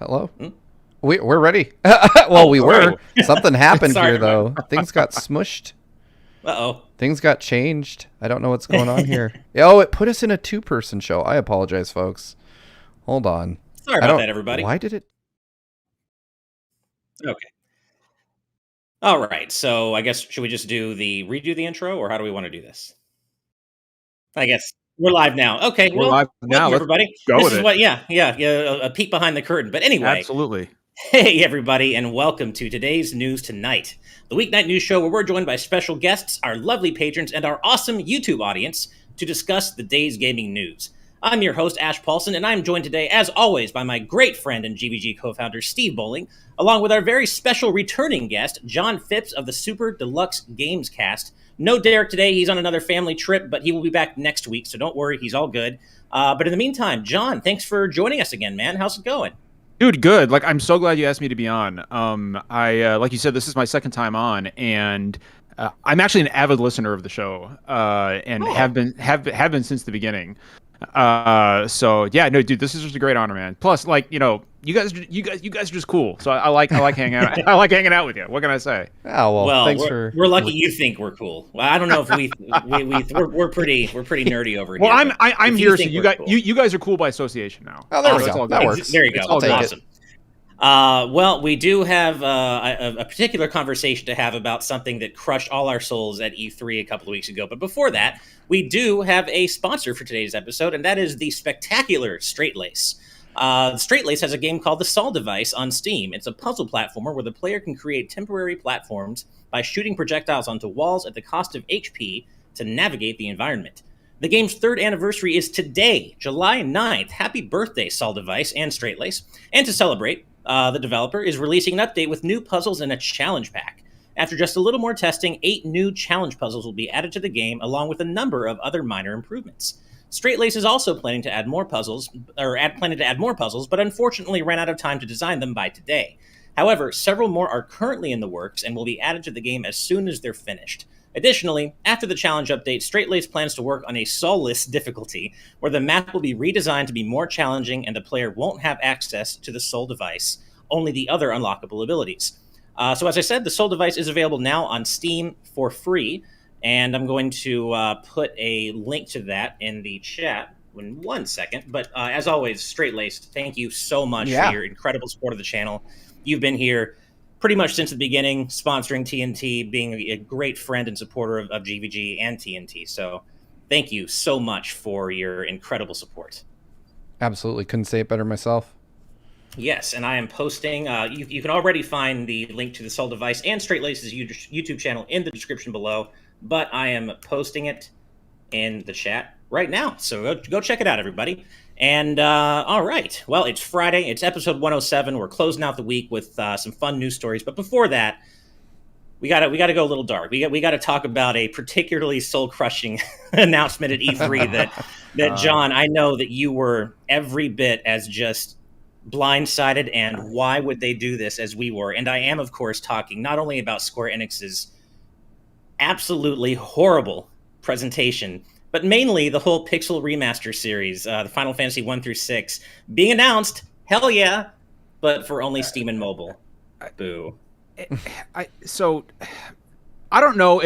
Hello. We're ready. Well, we were. Something happened here, though. Things got smushed. Uh-oh. Things got changed. I don't know what's going on here. Oh, it put us in a two-person show. I apologize, folks. Hold on. Sorry about that, everybody. Why did it? Okay. All right. So I guess, should we just redo the intro, or how do we want to do this? I guess we're live now. Okay. We're live now. Everybody. This is what, a peek behind the curtain. But anyway. Absolutely. Hey, everybody, and welcome to today's News Tonight, the weeknight news show where we're joined by special guests, our lovely patrons, and our awesome YouTube audience to discuss the day's gaming news. I'm your host, Ash Paulson, and I'm joined today, as always, by my great friend and GVG co-founder, Steve Bowling, along with our very special returning guest, John Phipps of the Super Deluxe Games Cast. No Derek today. He's on another family trip, but he will be back next week, so don't worry. He's all good. But in the meantime, John, thanks for joining us again, man. How's it going? Dude, good. Like, I'm so glad you asked me to be on. Like you said, this is my second time on, and I'm actually an avid listener of the show, and have been since the beginning. So yeah, no, dude, this is just a great honor, man. Plus, like, you know, you guys are just cool. So I like hanging out. I like hanging out with you. What can I say? Oh well, thanks we're lucky you think we're cool. Well, I don't know if we're pretty nerdy over here. Well, I'm here, so you guys are cool by association now. Oh, there we go. That works. There you go. Awesome. Well, we do have a particular conversation to have about something that crushed all our souls at E3 a couple of weeks ago. But before that, we do have a sponsor for today's episode, and that is the spectacular Straight Lace. Straight Lace has a game called The Sol Device on Steam. It's a puzzle platformer where the player can create temporary platforms by shooting projectiles onto walls at the cost of HP to navigate the environment. The game's third anniversary is today, July 9th. Happy birthday, Sol Device and Straight Lace. And to celebrate, the developer is releasing an update with new puzzles and a challenge pack. After just a little more testing, 8 new challenge puzzles will be added to the game, along with a number of other minor improvements. Straight Lace is also planning to add more puzzles, but unfortunately ran out of time to design them by today. However, several more are currently in the works and will be added to the game as soon as they're finished. Additionally, after the challenge update, Straight Lace plans to work on a soulless difficulty, where the map will be redesigned to be more challenging and the player won't have access to the Sol Device, only the other unlockable abilities. So as I said, the Sol Device is available now on Steam for free, and I'm going to put a link to that in the chat in 1 second. But as always, Straight Lace, thank you so much for your incredible support of the channel. You've been here pretty much since the beginning, sponsoring TNT, being a great friend and supporter of GVG and TNT. So thank you so much for your incredible support. Absolutely. Couldn't say it better myself. Yes, and I am posting, you can already find the link to the Sol Device and Straight Lace's YouTube channel in the description below, but I am posting it in the chat right now. So go check it out, everybody. And all right, well, it's Friday. It's episode 107. We're closing out the week with some fun news stories. But before that, we gotta go a little dark. We gotta talk about a particularly soul-crushing announcement at E3 that John, I know that you were every bit as just blindsided and why would they do this as we were. And I am, of course, talking not only about Square Enix's absolutely horrible presentation, but mainly the whole Pixel Remaster series, the Final Fantasy 1 through 6, being announced, hell yeah, but for only Steam and mobile. Boo. So, I don't know,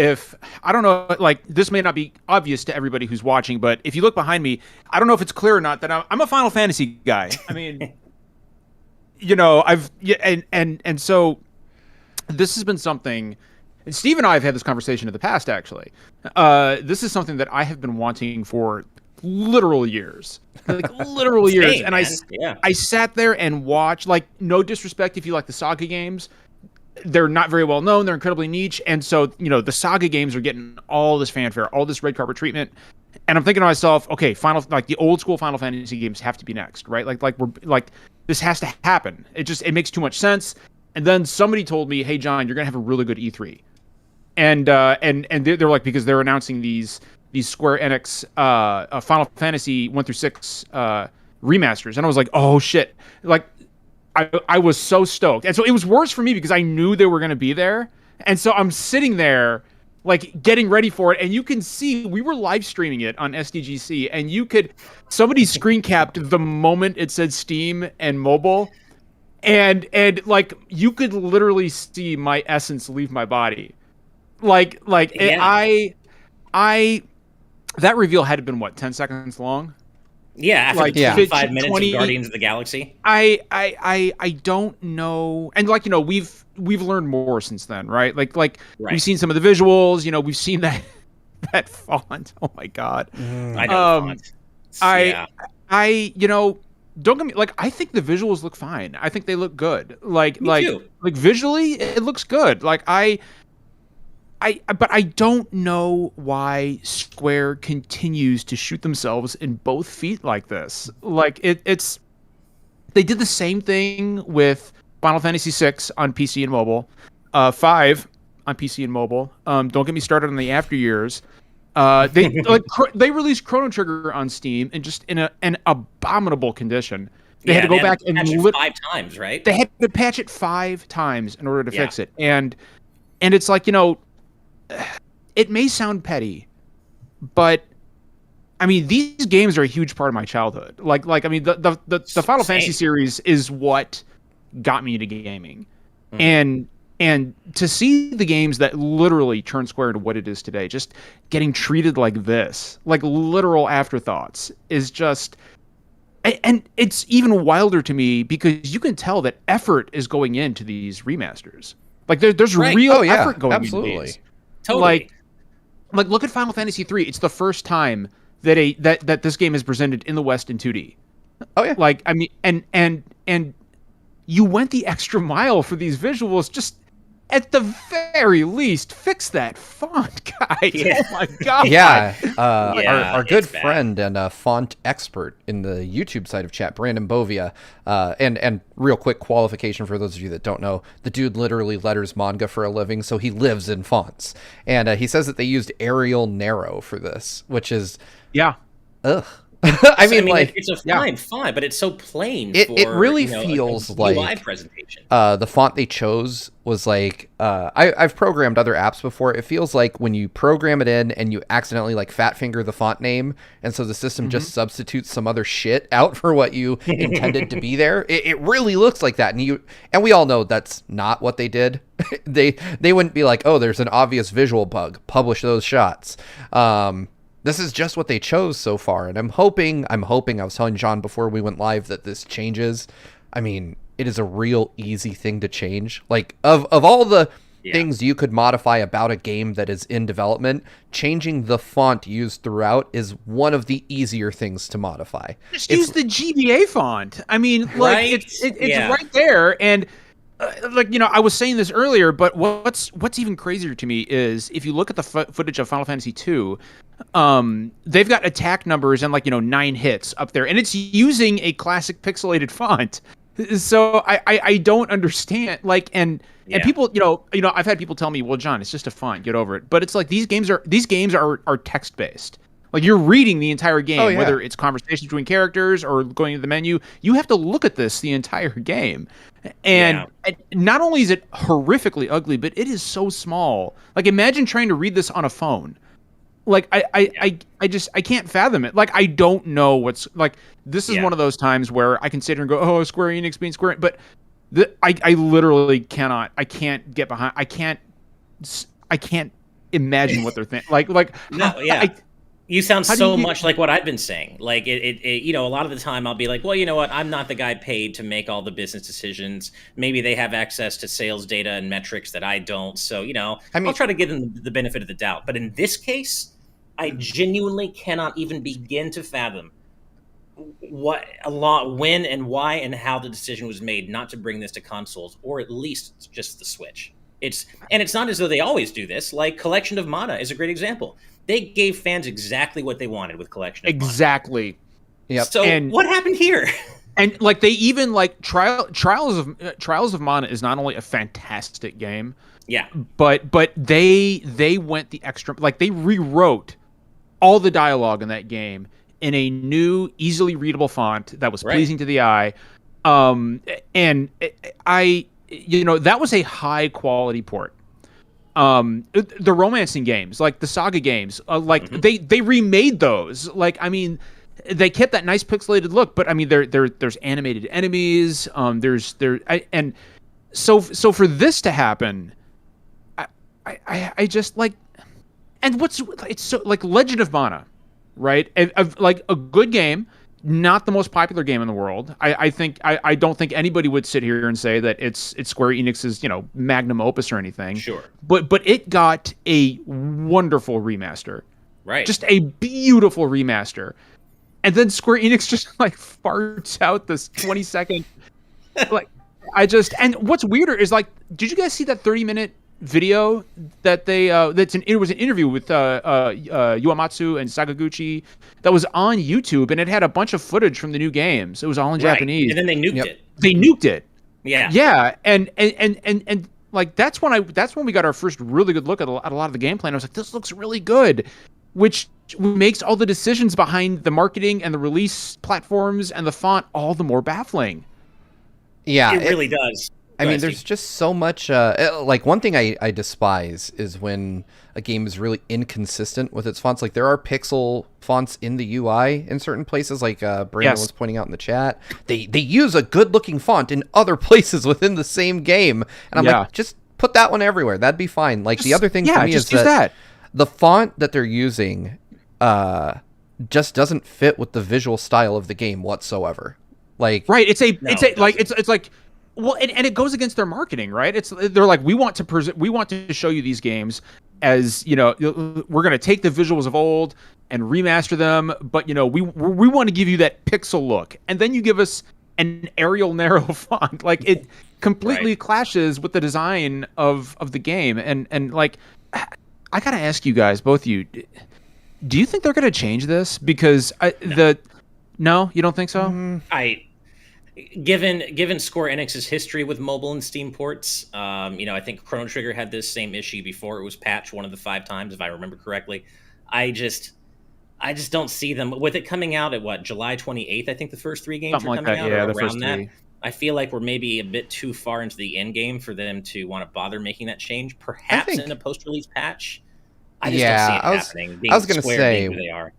like, this may not be obvious to everybody who's watching, but if you look behind me, I don't know if it's clear or not that I'm a Final Fantasy guy. I mean, you know, and so this has been something. And Steve and I have had this conversation in the past, actually. This is something that I have been wanting for literal years. Like, literal years. And I sat there and watched, like, no disrespect if you like the Saga games. They're not very well known. They're incredibly niche. And so, you know, the Saga games are getting all this fanfare, all this red carpet treatment. And I'm thinking to myself, okay, the old school Final Fantasy games have to be next, right? This has to happen. It makes too much sense. And then somebody told me, hey, John, you're going to have a really good E3. And they're like, because they're announcing these Square Enix Final Fantasy 1 through 6 remasters, and I was like, oh shit! Like, I was so stoked, and so it was worse for me because I knew they were going to be there, and so I'm sitting there like getting ready for it, and you can see we were live streaming it on SDCC, and somebody screen capped the moment it said Steam and mobile. and like you could literally see my essence leave my body. Like I that reveal had been what, 10 seconds long? Yeah, after Like, the yeah. 25 minutes of Guardians of the Galaxy. I don't know, and like, you know, we've learned more since then, right? Like we've seen some of the visuals, you know, we've seen that font. Oh my god. I know the font. I you know, don't get me, like, I think the visuals look fine. I think they look good. Me too. Like visually it looks good. Like but I don't know why Square continues to shoot themselves in both feet like this. Like it's they did the same thing with Final Fantasy VI on PC and mobile, 5 on PC and mobile. Don't get me started on the after years. They released Chrono Trigger on Steam and just in an abominable condition. They had to go back and patch it 5 times, right? They had to patch it 5 times in order to fix it, and it's like, you know, it may sound petty, but I mean, these games are a huge part of my childhood. Like I mean, the Final Fantasy series is what got me into gaming, and to see the games that literally turn Square into what it is today, just getting treated like this, like literal afterthoughts, is just. And it's even wilder to me because you can tell that effort is going into these remasters. Like there's real effort going into these. Totally. Like look at Final Fantasy III. It's the first time that this game is presented in the West in 2D. Oh yeah. Like, I mean, and you went the extra mile for these visuals. Just at the very least, fix that font, guys. Yeah. Oh my god. Yeah. Our good bad. friend and font expert in the YouTube side of chat, Brandon Bovia, and real quick qualification for those of you that don't know, the dude literally letters manga for a living, so he lives in fonts. And he says that they used Arial Narrow for this, which is ugh. I mean, like, it's a fine, but it's so plain. It really feels like UI presentation. The font they chose was like I've programmed other apps before. It feels like when you program it in and you accidentally like fat finger the font name, and so the system just substitutes some other shit out for what you intended to be there. It really looks like that, and we all know that's not what they did. They wouldn't be like, oh, there's an obvious visual bug, publish those shots. This is just what they chose so far, and I'm hoping, I was telling John before we went live that this changes. I mean, it is a real easy thing to change. Like, of all the things you could modify about a game that is in development, changing the font used throughout is one of the easier things to modify. Just use the GBA font. I mean, like, it's right there, and like, you know, I was saying this earlier, but what's even crazier to me is if you look at the footage of Final Fantasy II, they've got attack numbers and, like, you know, 9 hits up there, and it's using a classic pixelated font. So I don't understand, like, and people, you know, I've had people tell me, well, John, it's just a font, get over it. But it's like these games are text based. Like, you're reading the entire game, whether it's conversations between characters or going to the menu. You have to look at this the entire game. And not only is it horrifically ugly, but it is so small. Like, imagine trying to read this on a phone. Like, I can't fathom it. Like, I don't know what's, like, this is one of those times where I can sit here and go, oh, Square Enix being Square, but I literally cannot. I can't get behind. I can't imagine what they're thinking. You sound so much like what I've been saying. Like, it, you know, a lot of the time I'll be like, well, you know what? I'm not the guy paid to make all the business decisions. Maybe they have access to sales data and metrics that I don't. So, you know, I'll try to give them the benefit of the doubt. But in this case, I genuinely cannot even begin to fathom when and why and how the decision was made not to bring this to consoles, or at least just the Switch. It's not as though they always do this. Like, Collection of Mana is a great example. They gave fans exactly what they wanted with Collection of Mana. Exactly. Yep. So what happened here? And, like, they even, like, Trials of Mana is not only a fantastic game, but they went the extra, like, they rewrote all the dialogue in that game in a new, easily readable font that was pleasing to the eye. And you know, that was a high quality port. The romancing games, like the Saga games, like they remade those. Like, I mean, they kept that nice pixelated look, but I mean, there's animated enemies. And so for this to happen, I just like, and it's so like Legend of Mana, right? Like a good game, not the most popular game in the world. I don't think anybody would sit here and say that it's Square Enix's magnum opus or anything. Sure. But it got a wonderful remaster. Right. Just a beautiful remaster. And then Square Enix just like farts out this 20-second like and what's weirder is like, did you guys see that 30-minute video that it was an interview with Uematsu and Sakaguchi that was on YouTube, and it had a bunch of footage from the new games. It was all in Japanese. And then they nuked it. They nuked it. Yeah. Yeah. And like that's when we got our first really good look at a lot of the gameplay. And I was like, this looks really good, which makes all the decisions behind the marketing and the release platforms and the font all the more baffling. Yeah, it really does. I mean, there's just so much. Like, one thing I despise is when a game is really inconsistent with its fonts. Like, there are pixel fonts in the UI in certain places, like Brandon was pointing out in the chat. They use a good-looking font in other places within the same game. And I'm like, just put that one everywhere. That'd be fine. Like, the other thing for me is that the font that they're using just doesn't fit with the visual style of the game whatsoever. Like, right, it's like, well, and it goes against their marketing, right? They're like, we want to show you these games as, we're going to take the visuals of old and remaster them, but we want to give you that pixel look, and then you give us an Arial narrow font. Like, it completely clashes with the design of the game, and like, I gotta ask you guys, both of you, do you think they're going to change this? Because no, you don't think so? Given Square Enix's history with mobile and Steam ports, I think Chrono Trigger had this same issue before it was patched one of the 5 times, if I remember correctly. I just don't see them with it coming out at July 28th. I think the first 3 games are coming out around that. I feel like we're maybe a bit too far into the end game for them to want to bother making that change. Perhaps in a post-release patch. I just don't see it happening. I was going to say,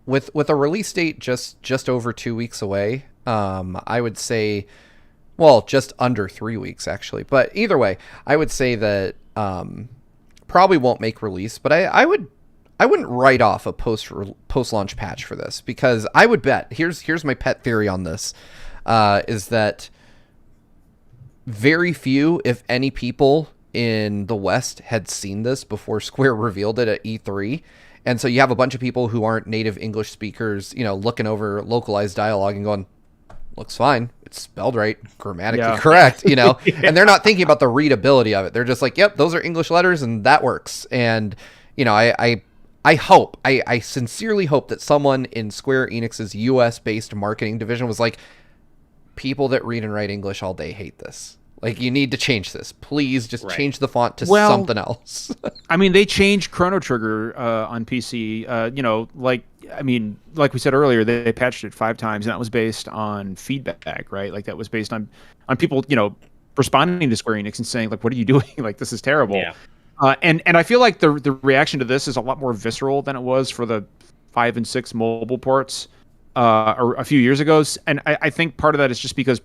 with a release date just over 2 weeks away, I would say, well, just under 3 weeks actually. But either way, I would say that probably won't make release. But I wouldn't write off a post-launch patch for this, because I would bet, here's my pet theory on this, is that very few, if any, people in the West had seen this before Square revealed it at E3. And so you have a bunch of people who aren't native English speakers, looking over localized dialogue and going, looks fine. It's spelled right, grammatically correct, and they're not thinking about the readability of it. They're just like, yep, those are English letters and that works. And, I sincerely hope that someone in Square Enix's US-based marketing division was like, people that read and write English all day hate this. Like, you need to change this. Please just change the font to something else. I mean, they changed Chrono Trigger on PC. Like we said earlier, they patched it 5 times, and that was based on feedback, right? Like, that was based on people, responding to Square Enix and saying, like, what are you doing? Like, this is terrible. Yeah. And I feel like the reaction to this is a lot more visceral than it was for the 5 and 6 mobile ports or a few years ago. And I think part of that is just because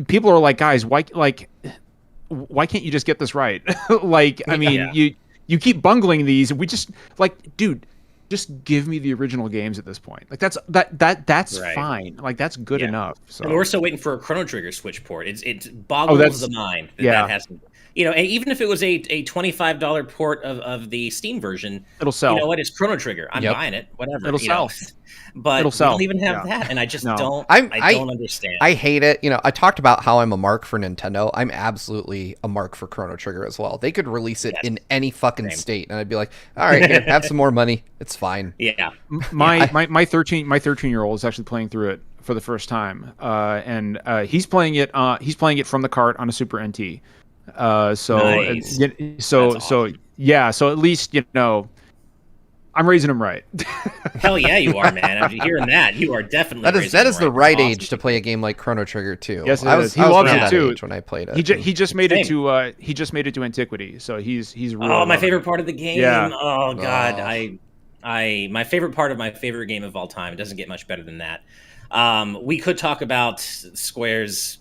people are like, guys, why can't you just get this right? You keep bungling these, and we just dude, just give me the original games at this point. Like, that's fine. Like, that's good enough. So, and we're still waiting for a Chrono Trigger Switch port. It boggles the mind that hasn't. And even if it was a $25 port of the Steam version, it'll sell. You know what? It's Chrono Trigger. I'm buying it. Whatever. It'll sell. But we don't even have that, and I just don't. I don't understand. I hate it. I talked about how I'm a mark for Nintendo. I'm absolutely a mark for Chrono Trigger as well. They could release it in any fucking state, and I'd be like, all right, here, have some more money. It's fine. Yeah. My 13-year-old is actually playing through it for the first time, and he's playing it from the cart on a Super NT. So at least I'm raising him right. Hell yeah, you are, man. After hearing that, you are definitely. That is the right age to play a game like Chrono Trigger 2. Yes, it is. He loves it too. When I played it, he just made it to Antiquity. So he's really my favorite part of the game. Yeah. Oh god, I My favorite part of my favorite game of all time. It doesn't get much better than that. We could talk about Square's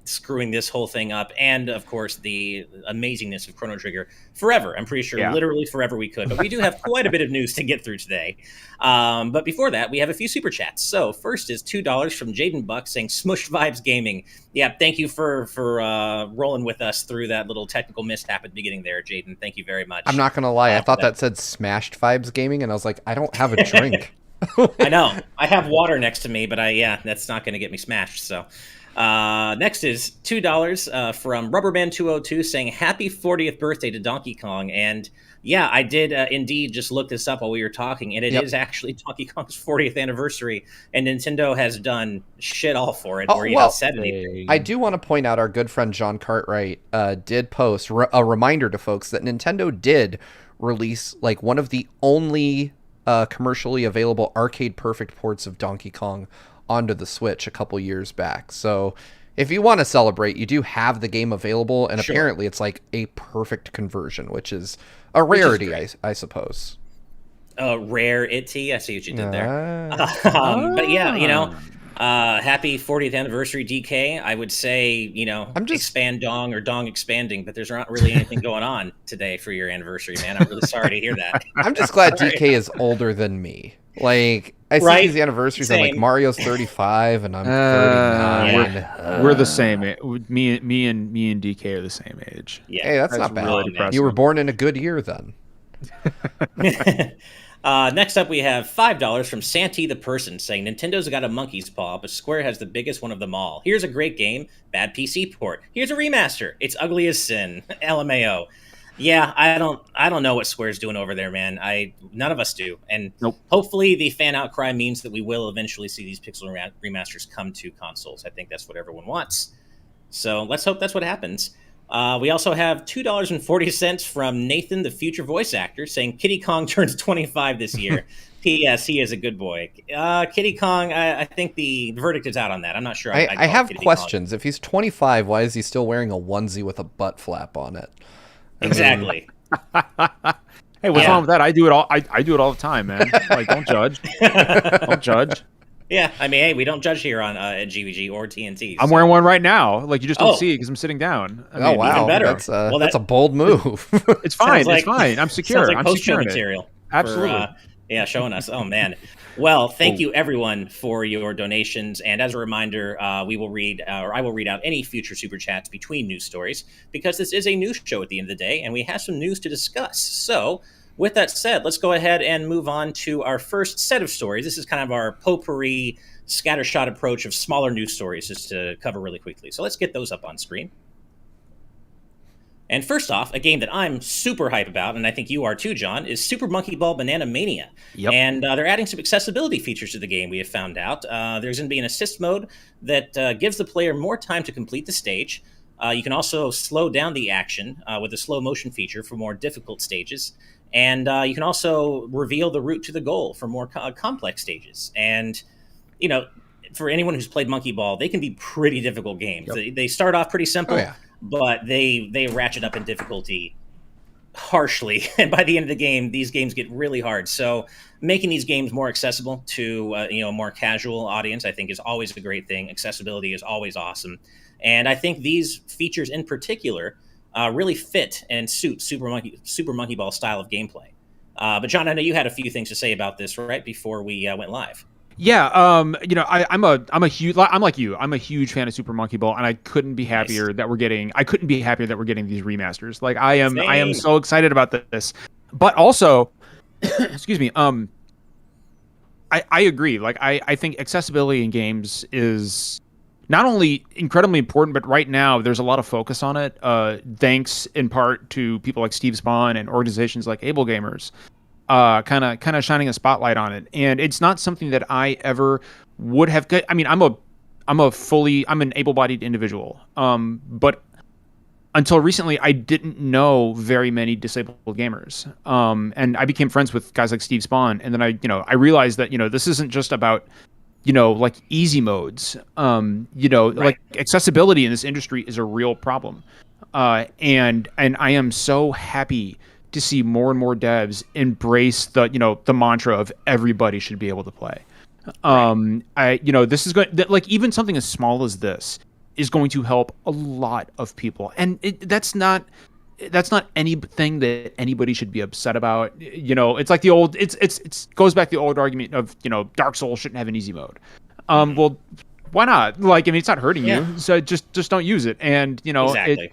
screwing this whole thing up, and of course the amazingness of Chrono Trigger forever. I'm pretty sure literally forever we could, but we do have quite a bit of news to get through today. But before that, we have a few super chats. So first is $2 from Jaden Buck saying Smush Vibes Gaming. Yeah, thank you for rolling with us through that little technical mishap at the beginning there, Jaden. Thank you very much. I'm not gonna lie, I thought that said Smashed Vibes Gaming, and I was like, I don't have a drink. I know. I have water next to me, but that's not going to get me smashed. So next is $2 from Rubberman202 saying happy 40th birthday to Donkey Kong. And yeah, I did indeed just look this up while we were talking, and it is actually Donkey Kong's 40th anniversary, and Nintendo has done shit all for it, or even said anything. I do want to point out our good friend John Cartwright did post a reminder to folks that Nintendo did release like one of the only commercially available arcade perfect ports of Donkey Kong onto the Switch a couple years back. So if you want to celebrate, you do have the game available, and apparently it's like a perfect conversion, which is a rarity, I suppose. Rarity. I see what you did there. But yeah, happy 40th anniversary, DK. I would say, expand Dong or Dong expanding, but there's not really anything going on today for your anniversry, man. I'm really sorry to hear that. I'm just glad DK is older than me. Like, I see these anniversaries, I'm like, Mario's 35 and I'm 39. We're the same. Me and DK are the same age. Yeah. Hey, that's not bad. Really you were born in a good year then. Next up, we have $5 from Shantae the Person saying Nintendo's got a monkey's paw, but Square has the biggest one of them all. Here's a great game, bad PC port. Here's a remaster. It's ugly as sin. LMAO. Yeah, I don't know what Square's doing over there, man. None of us do, and hopefully the fan outcry means that we will eventually see these pixel remasters come to consoles. I think that's what everyone wants. So let's hope that's what happens. We also have $2.40 from Nathan, the future voice actor, saying Kiddy Kong turns 25 this year. P.S. He is a good boy. Kiddy Kong, I think the verdict is out on that. I'm not sure. I have questions. If he's 25, why is he still wearing a onesie with a butt flap on it? Exactly. Hey, what's wrong with that? I do it all. I do it all the time, man. Like, don't judge. Don't judge. Yeah, I mean, hey, we don't judge here on at GVG or TNT. So. I'm wearing one right now. Like, you just don't see it because I'm sitting down. I mean, wow, even better. That's a bold move. It's fine. It's fine. I'm secure. Sounds like I'm secure material. Absolutely. Showing us. Oh man. Well, thank you everyone for your donations. And as a reminder, I will read out any future super chats between news stories, because this is a news show at the end of the day, and we have some news to discuss. So, with that said, let's go ahead and move on to our first set of stories. This is kind of our potpourri, scattershot approach of smaller news stories, just to cover really quickly. So let's get those up on screen. And first off, a game that I'm super hype about, and I think you are too, John, is Super Monkey Ball Banana Mania. Yep. And they're adding some accessibility features to the game, we have found out. There's going to be an assist mode that gives the player more time to complete the stage. You can also slow down the action with a slow motion feature for more difficult stages. And you can also reveal the route to the goal for more complex stages. And, for anyone who's played Monkey Ball, they can be pretty difficult games. Yep. They start off pretty simple, but they ratchet up in difficulty harshly. And by the end of the game, these games get really hard. So making these games more accessible to a more casual audience, I think, is always a great thing. Accessibility is always awesome. And I think these features in particular really fit and suit Super Monkey Ball style of gameplay. But John, I know you had a few things to say about this right before we went live. Yeah, I'm like you. I'm a huge fan of Super Monkey Ball, and I couldn't be happier that we're getting these remasters. Like, I am so excited about this. But also, excuse me, I agree. Like, I think accessibility in games is not only incredibly important, but right now there's a lot of focus on it, thanks in part to people like Steve Spawn and organizations like Able Gamers. Kind of shining a spotlight on it, and it's not something that I ever would have. I mean, I'm an able-bodied individual, but until recently, I didn't know very many disabled gamers, and I became friends with guys like Steve Spawn, and then I realized that this isn't just about like easy modes. Like accessibility in this industry is a real problem, and I am so happy to see more and more devs embrace the mantra of everybody should be able to play. This is going, like, even something as small as this is going to help a lot of people, and that's not anything that anybody should be upset about. It's like the old, it's goes back to the old argument of, Dark Souls shouldn't have an easy mode. Well, why not? Like, I mean, it's not hurting you, so just don't use it. And exactly.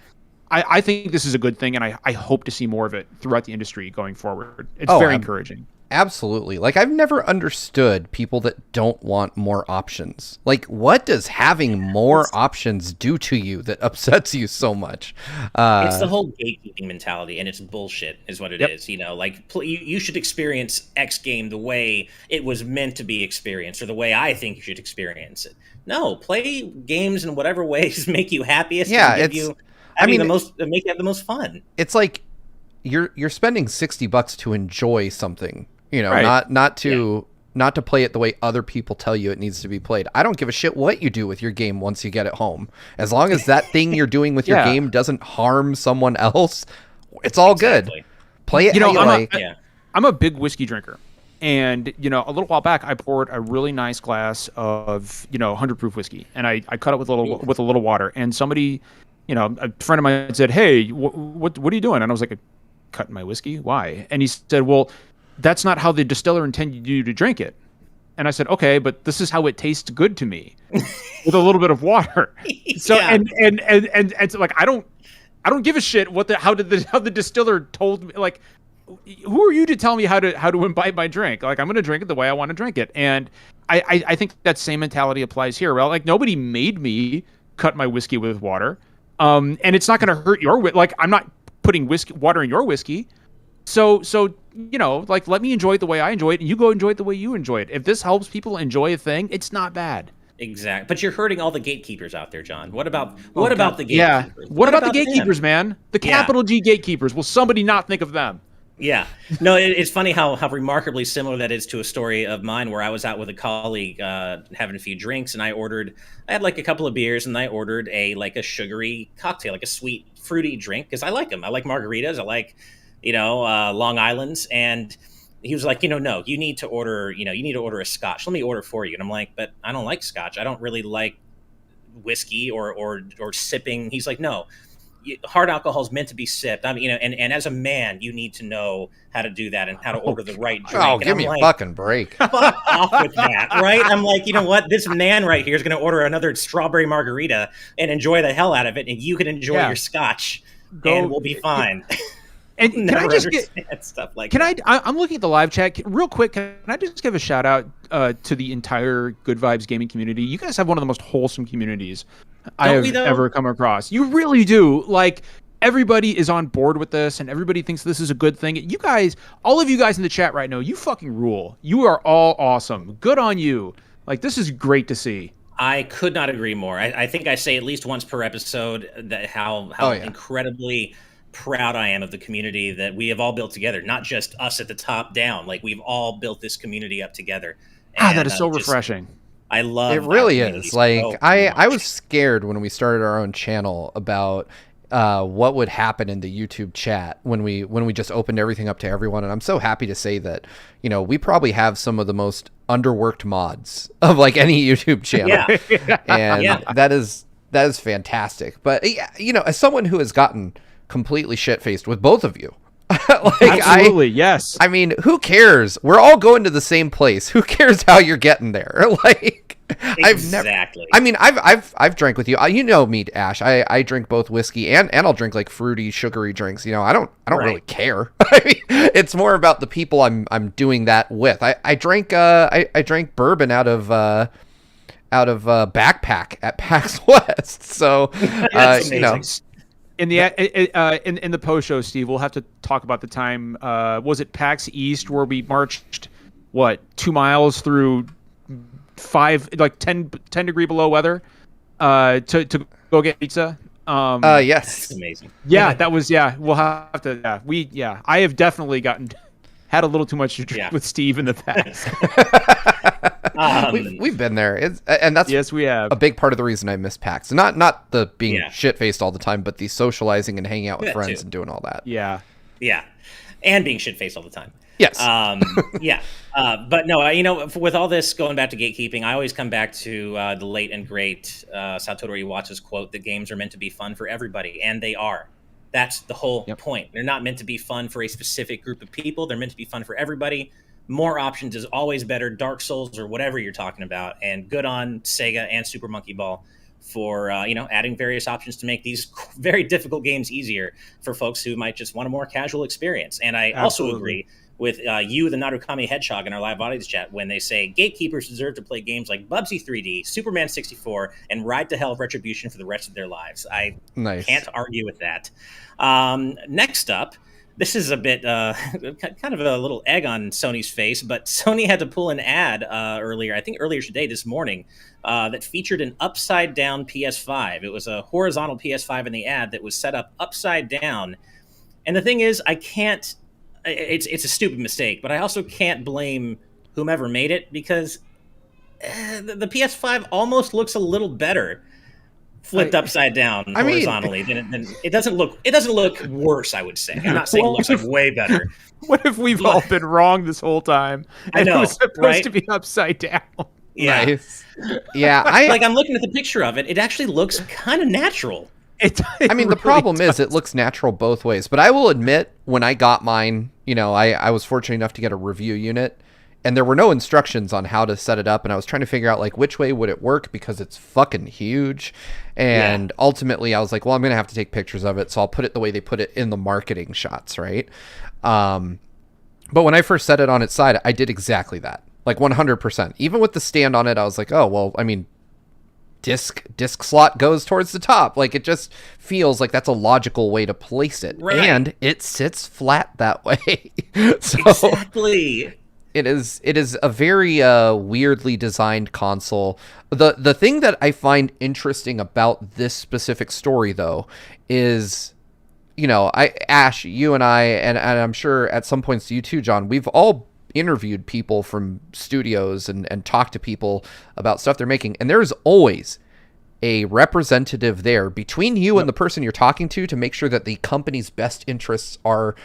I think this is a good thing, and I hope to see more of it throughout the industry going forward. It's very encouraging. Absolutely. Like, I've never understood people that don't want more options. Like, what does having more options do to you that upsets you so much? It's the whole gatekeeping mentality, and it's bullshit is what it is. You should experience X game the way it was meant to be experienced, or the way I think you should experience it. No, play games in whatever ways make you happiest and make you have the most fun. It's like you're spending $60 to enjoy something. Right. Not to play it the way other people tell you it needs to be played. I don't give a shit what you do with your game once you get it home. As long as that thing you're doing with your game doesn't harm someone else, it's all good. Play it how you like. I'm a big whiskey drinker. And, a little while back, I poured a really nice glass of, 100 proof whiskey. And I cut it with a little water. And somebody, a friend of mine said, "Hey, what are you doing?" And I was like, "Cutting my whiskey? Why?" And he said, "Well, that's not how the distiller intended you to drink it." And I said, "Okay, but this is how it tastes good to me, with a little bit of water." So and so, like, I don't give a shit how the distiller told me. Like, who are you to tell me how to imbibe my drink? Like, I'm going to drink it the way I want to drink it. And I think that same mentality applies here. Well, like, nobody made me cut my whiskey with water, and it's not going to hurt your like, I'm not putting water in your whiskey. So like, let me enjoy it the way I enjoy it, and you go enjoy it the way you enjoy it. If this helps people enjoy a thing, it's not bad. Exactly. But you're hurting all the gatekeepers out there, John. What about the gatekeepers? Yeah. What about the gatekeepers, man? The capital G gatekeepers. Will somebody not think of them? Yeah. No, it's funny how remarkably similar that is to a story of mine where I was out with a colleague having a few drinks, and I had like a couple of beers, and I ordered a sugary cocktail, like a sweet, fruity drink, because I like them. I like margaritas. I like, Long Island's. And he was like, no, you need to order a scotch. Let me order for you. And I'm like, but I don't like scotch. I don't really like whiskey or sipping. He's like, no. Hard alcohol is meant to be sipped. I mean, and as a man, you need to know how to do that and how to order the right drink. Oh, give me a fucking break. Fuck off with that, right? I'm like, you know what? This man right here is going to order another strawberry margarita and enjoy the hell out of it, and you can enjoy your scotch, and we'll be fine. And can I just get stuff like that? I'm looking at the live chat real quick. Can I just give a shout out to the entire Good Vibes gaming community? You guys have one of the most wholesome communities I have ever come across. You really do. Like, everybody is on board with this, and everybody thinks this is a good thing. You guys, all of you guys in the chat right now, you fucking rule. You are all awesome. Good on you. Like, this is great to see. I could not agree more. I think I say at least once per episode that how incredibly proud I am of the community that we have all built together. Not just us at the top down. Like, we've all built this community up together. And, that is so refreshing. I love it. Really is. Like, I was scared when we started our own channel about what would happen in the YouTube chat when we just opened everything up to everyone. And I'm so happy to say that, we probably have some of the most underworked mods of like any YouTube channel. And that is fantastic. But as someone who has gotten completely shit-faced with both of you, absolutely, yes. I mean, who cares? We're all going to the same place. Who cares how you're getting there? Like, exactly. I've drank with you. You know me, Ash. I drink both whiskey and I'll drink like fruity, sugary drinks. I don't really care. I mean, it's more about the people I'm doing that with. I drank bourbon out of backpack at PAX West. So In the post show, Steve, we'll have to talk about the time. Was it PAX East where we marched 2 miles through 10 degree below weather to go get pizza? Yes, that's amazing. Yeah, that was We'll have to. I have definitely had a little too much to drink with Steve in the past. We've been there, and that's yes, we have a big part of the reason I miss PAX. Not the being shit faced all the time, but the socializing and hanging out with friends and doing all that. Yeah. and being shit-faced all the time. Yes. Yeah. But no, with all this going back to gatekeeping, I always come back to the late and great Satoru Iwata's quote that games are meant to be fun for everybody, and they are. That's the whole point. They're not meant to be fun for a specific group of people. They're meant to be fun for everybody. More options is always better. Dark Souls or whatever you're talking about, and good on Sega and Super Monkey Ball for adding various options to make these very difficult games easier for folks who might just want a more casual experience. And I also agree with you, the Narukami Hedgehog, in our live audience chat when they say gatekeepers deserve to play games like Bubsy 3D, Superman 64, and Ride to Hell Retribution for the rest of their lives. I can't argue with that. Next up, this is a bit kind of a little egg on Sony's face, but Sony had to pull an ad earlier today, this morning, that featured an upside-down PS5. It was a horizontal PS5 in the ad that was set up upside down. And the thing is, it's a stupid mistake, but I also can't blame whomever made it because the PS5 almost looks a little better flipped upside down horizontally. It doesn't look worse, I would say. I'm not saying it looks like way better. What if we've all been wrong this whole time? And I know, it was supposed to be upside down. Yeah. Nice. Yeah. I'm looking at the picture of it. It actually looks kind of natural. The problem is it looks natural both ways. But I will admit, when I got mine, I was fortunate enough to get a review unit, and there were no instructions on how to set it up, and I was trying to figure out, which way would it work, because it's fucking huge. And ultimately, I was like, well, I'm going to have to take pictures of it, so I'll put it the way they put it in the marketing shots, right? But when I first set it on its side, I did exactly that, 100%. Even with the stand on it, I was like, oh, well, disc slot goes towards the top. It just feels like that's a logical way to place it. Right. And it sits flat that way. So exactly. It is a very weirdly designed console. The thing that I find interesting about this specific story, though, is, Ash, you and I, and I'm sure at some points you too, John, we've all interviewed people from studios and talked to people about stuff they're making, and there's always a representative there between you and the person you're talking to make sure that the company's best interests are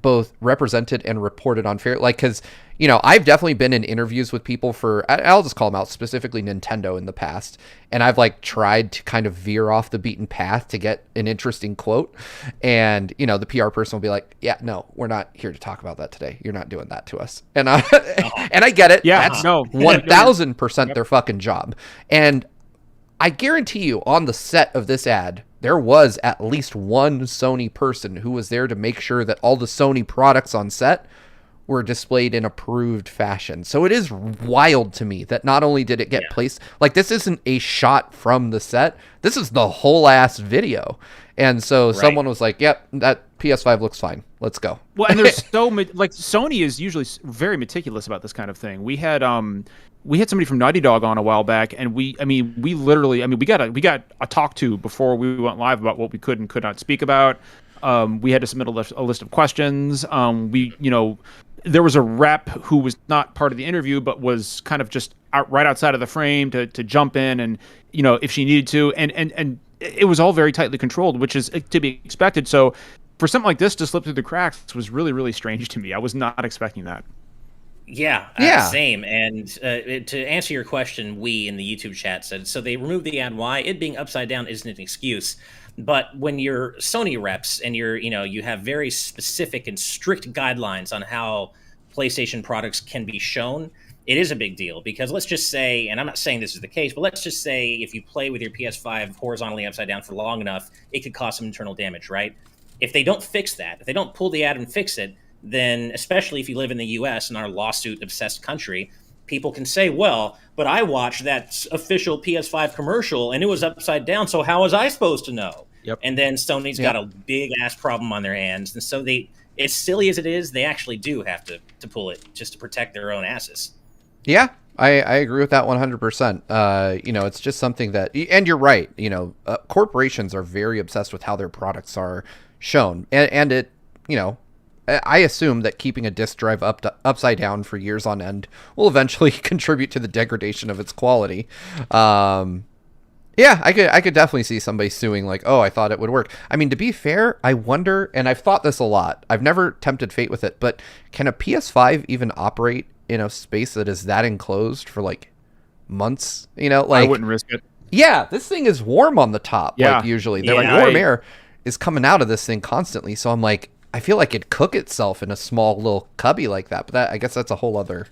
both represented and reported on fair. Because I've definitely been in interviews with people for, I'll just call them out, specifically Nintendo in the past, and I've tried to kind of veer off the beaten path to get an interesting quote, and the PR person will be like, yeah, no, we're not here to talk about that today, you're not doing that to us. And I get it. That's 1000% their fucking job. And I guarantee you, on the set of this ad, there was at least one Sony person who was there to make sure that all the Sony products on set were displayed in approved fashion. So it is wild to me that not only did it get placed, this isn't a shot from the set, this is the whole ass video. And so someone was like, yep, that PS5 looks fine, let's go. Well, and there's Sony is usually very meticulous about this kind of thing. We had somebody from Naughty Dog on a while back, and we got a talk to before we went live about what we could and could not speak about. We had to submit a list of questions. There was a rep who was not part of the interview, but was kind of just right outside of the frame to jump in and, if she needed to. And it was all very tightly controlled, which is to be expected. So for something like this to slip through the cracks was really, really strange to me. I was not expecting that. Yeah, same. And to answer your question, we in the YouTube chat said, so they removed the ad. Why? It being upside down isn't an excuse. But when you're Sony reps and you have very specific and strict guidelines on how PlayStation products can be shown, it is a big deal. Because let's just say, and I'm not saying this is the case, but let's just say if you play with your PS5 horizontally upside down for long enough, it could cause some internal damage, right? If they don't fix that, if they don't pull the ad and fix it, then especially if you live in the US, in our lawsuit-obsessed country, people can say, well, but I watched that official PS5 commercial and it was upside down, so how was I supposed to know? Yep. And then Sony's got a big-ass problem on their hands. And so as silly as it is, they actually do have to pull it just to protect their own asses. Yeah, I agree with that 100%. It's just something that, and you're right, corporations are very obsessed with how their products are shown. And it, I assume that keeping a disk drive upside down for years on end will eventually contribute to the degradation of its quality. Yeah, I could definitely see somebody suing like, oh, I thought it would work. I mean, to be fair, I wonder, and I've thought this a lot. I've never tempted fate with it, but can a PS5 even operate in a space that is that enclosed for like months? You know, like I wouldn't risk it. yeah, this thing is warm on the top. Yeah. Like usually, Yeah, they're like warm air is coming out of this thing constantly. So I'm like, I feel like it'd cook itself in a small little cubby like that. But that, I guess that's a whole other.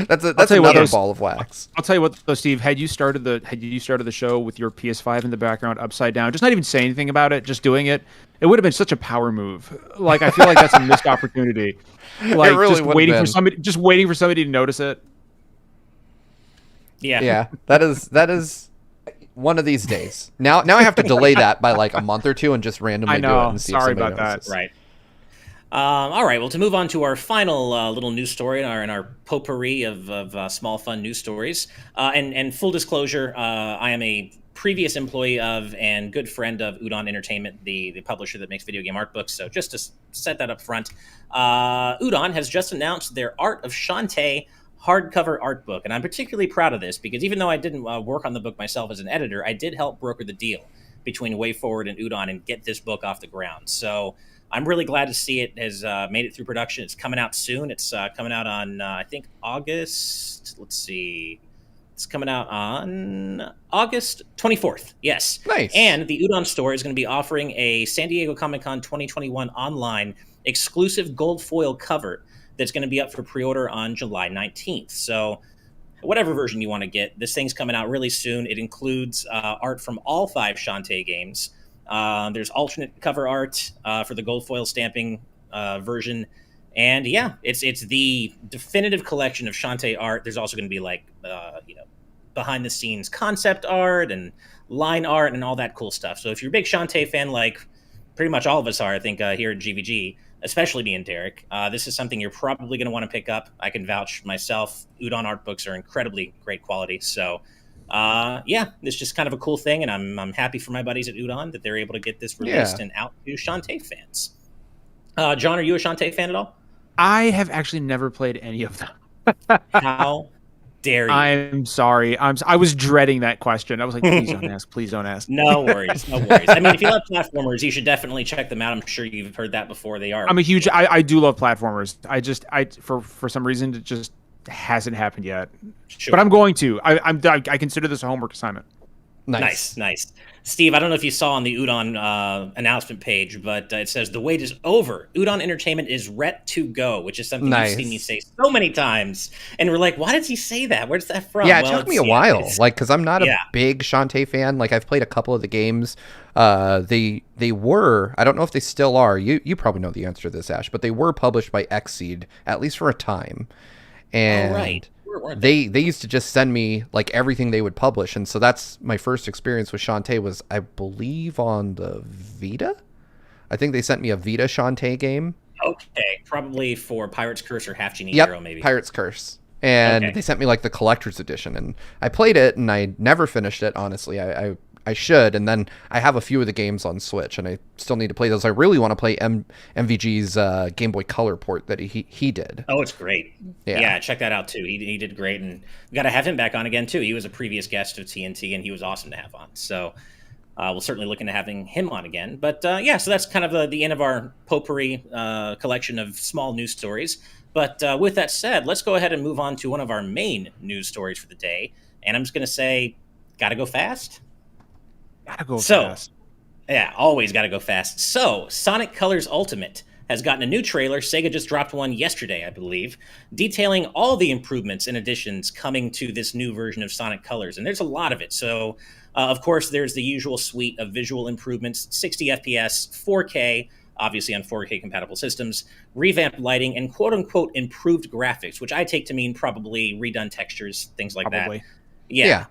that's another ball of wax. I'll tell you what, though, Steve. Had you started the show with your PS5 in the background, upside down, just not even saying anything about it, just doing it, it would have been such a power move. Like I feel like that's a missed opportunity. Like really just waiting for somebody to notice it. Yeah. Yeah, that is one of these days. Now I have to delay that by like a month or two and just randomly do it and see Sorry if somebody about that. notices. Right. All right. Well, to move on to our final little news story in our potpourri of small fun news stories, and full disclosure, I am a previous employee of and good friend of UDON Entertainment, the publisher that makes video game art books. So just to set that up front, UDON has just announced their Art of Shantae hardcover art book, and I'm particularly proud of this because even though I didn't work on the book myself as an editor, I did help broker the deal between WayForward and UDON and get this book off the ground. So I'm really glad to see it has made it through production. It's coming out soon. It's coming out on, I think, August. Let's see. It's coming out on August 24th. Yes. Nice. And the UDON Store is going to be offering a San Diego Comic-Con 2021 online exclusive gold foil cover that's going to be up for pre-order on July 19th. So whatever version you want to get, this thing's coming out really soon. It includes art from all 5 Shantae games. There's alternate cover art for the gold foil stamping version, and yeah, it's the definitive collection of Shantae art. There's also going to be like behind the scenes concept art and line art and all that cool stuff. So if you're a big Shantae fan, like pretty much all of us are, I think here at GVG, especially me and Derek, this is something you're probably going to want to pick up. I can vouch myself. UDON art books are incredibly great quality. So yeah, it's just kind of a cool thing, and I'm happy for my buddies at UDON that they're able to get this released and out to Shantae fans. John, are you a Shantae fan at all? I have actually never played any of them. How dare you? I'm sorry. I was dreading that question. I was like, please don't ask. Please don't ask. No worries. No worries. I mean, if you love platformers, you should definitely check them out. I'm sure you've heard that before. They are. I'm a huge. I do love platformers. For some reason it just hasn't happened yet. Sure. But I'm going to. I consider this a homework assignment. Nice. Steve, I don't know if you saw on the UDON announcement page, but it says the wait is over. UDON Entertainment is ret to go, which is something you've seen me say so many times. And we're like, why does he say that? Where's that from? Yeah, it took me a while, like, because I'm not a Yeah. big Shantae fan. Like, I've played a couple of the games. They were, I don't know if they still are. You probably know the answer to this, Ash, but they were published by Xseed, at least for a time. And right. they used to just send me like everything they would publish, and so that's my first experience with Shantae was, I believe, on the Vita. I think they sent me a Vita Shantae game. Okay, probably for Pirate's Curse or Half Genie Hero, maybe. Pirate's Curse. And they sent me like the collector's edition, and I played it, and I never finished it. Honestly, I should, and then I have a few of the games on Switch, and I still need to play those. I really want to play MVG's Game Boy Color port that he did. Oh, it's great. Yeah. Yeah, check that out too. He did great, and we got to have him back on again too. He was a previous guest of TNT, and he was awesome to have on. So we'll certainly look into having him on again. But yeah, so that's kind of the end of our potpourri collection of small news stories. But with that said, let's go ahead and move on to one of our main news stories for the day. And I'm just going to say, gotta go fast. Gotta go fast. Yeah, always gotta go fast. So, Sonic Colors Ultimate has gotten a new trailer. Sega just dropped one yesterday, I believe, detailing all the improvements and additions coming to this new version of Sonic Colors. And there's a lot of it. So, of course, there's the usual suite of visual improvements, 60 FPS, 4K, obviously on 4K compatible systems, revamped lighting, and quote-unquote improved graphics, which I take to mean probably redone textures, things like that. Yeah.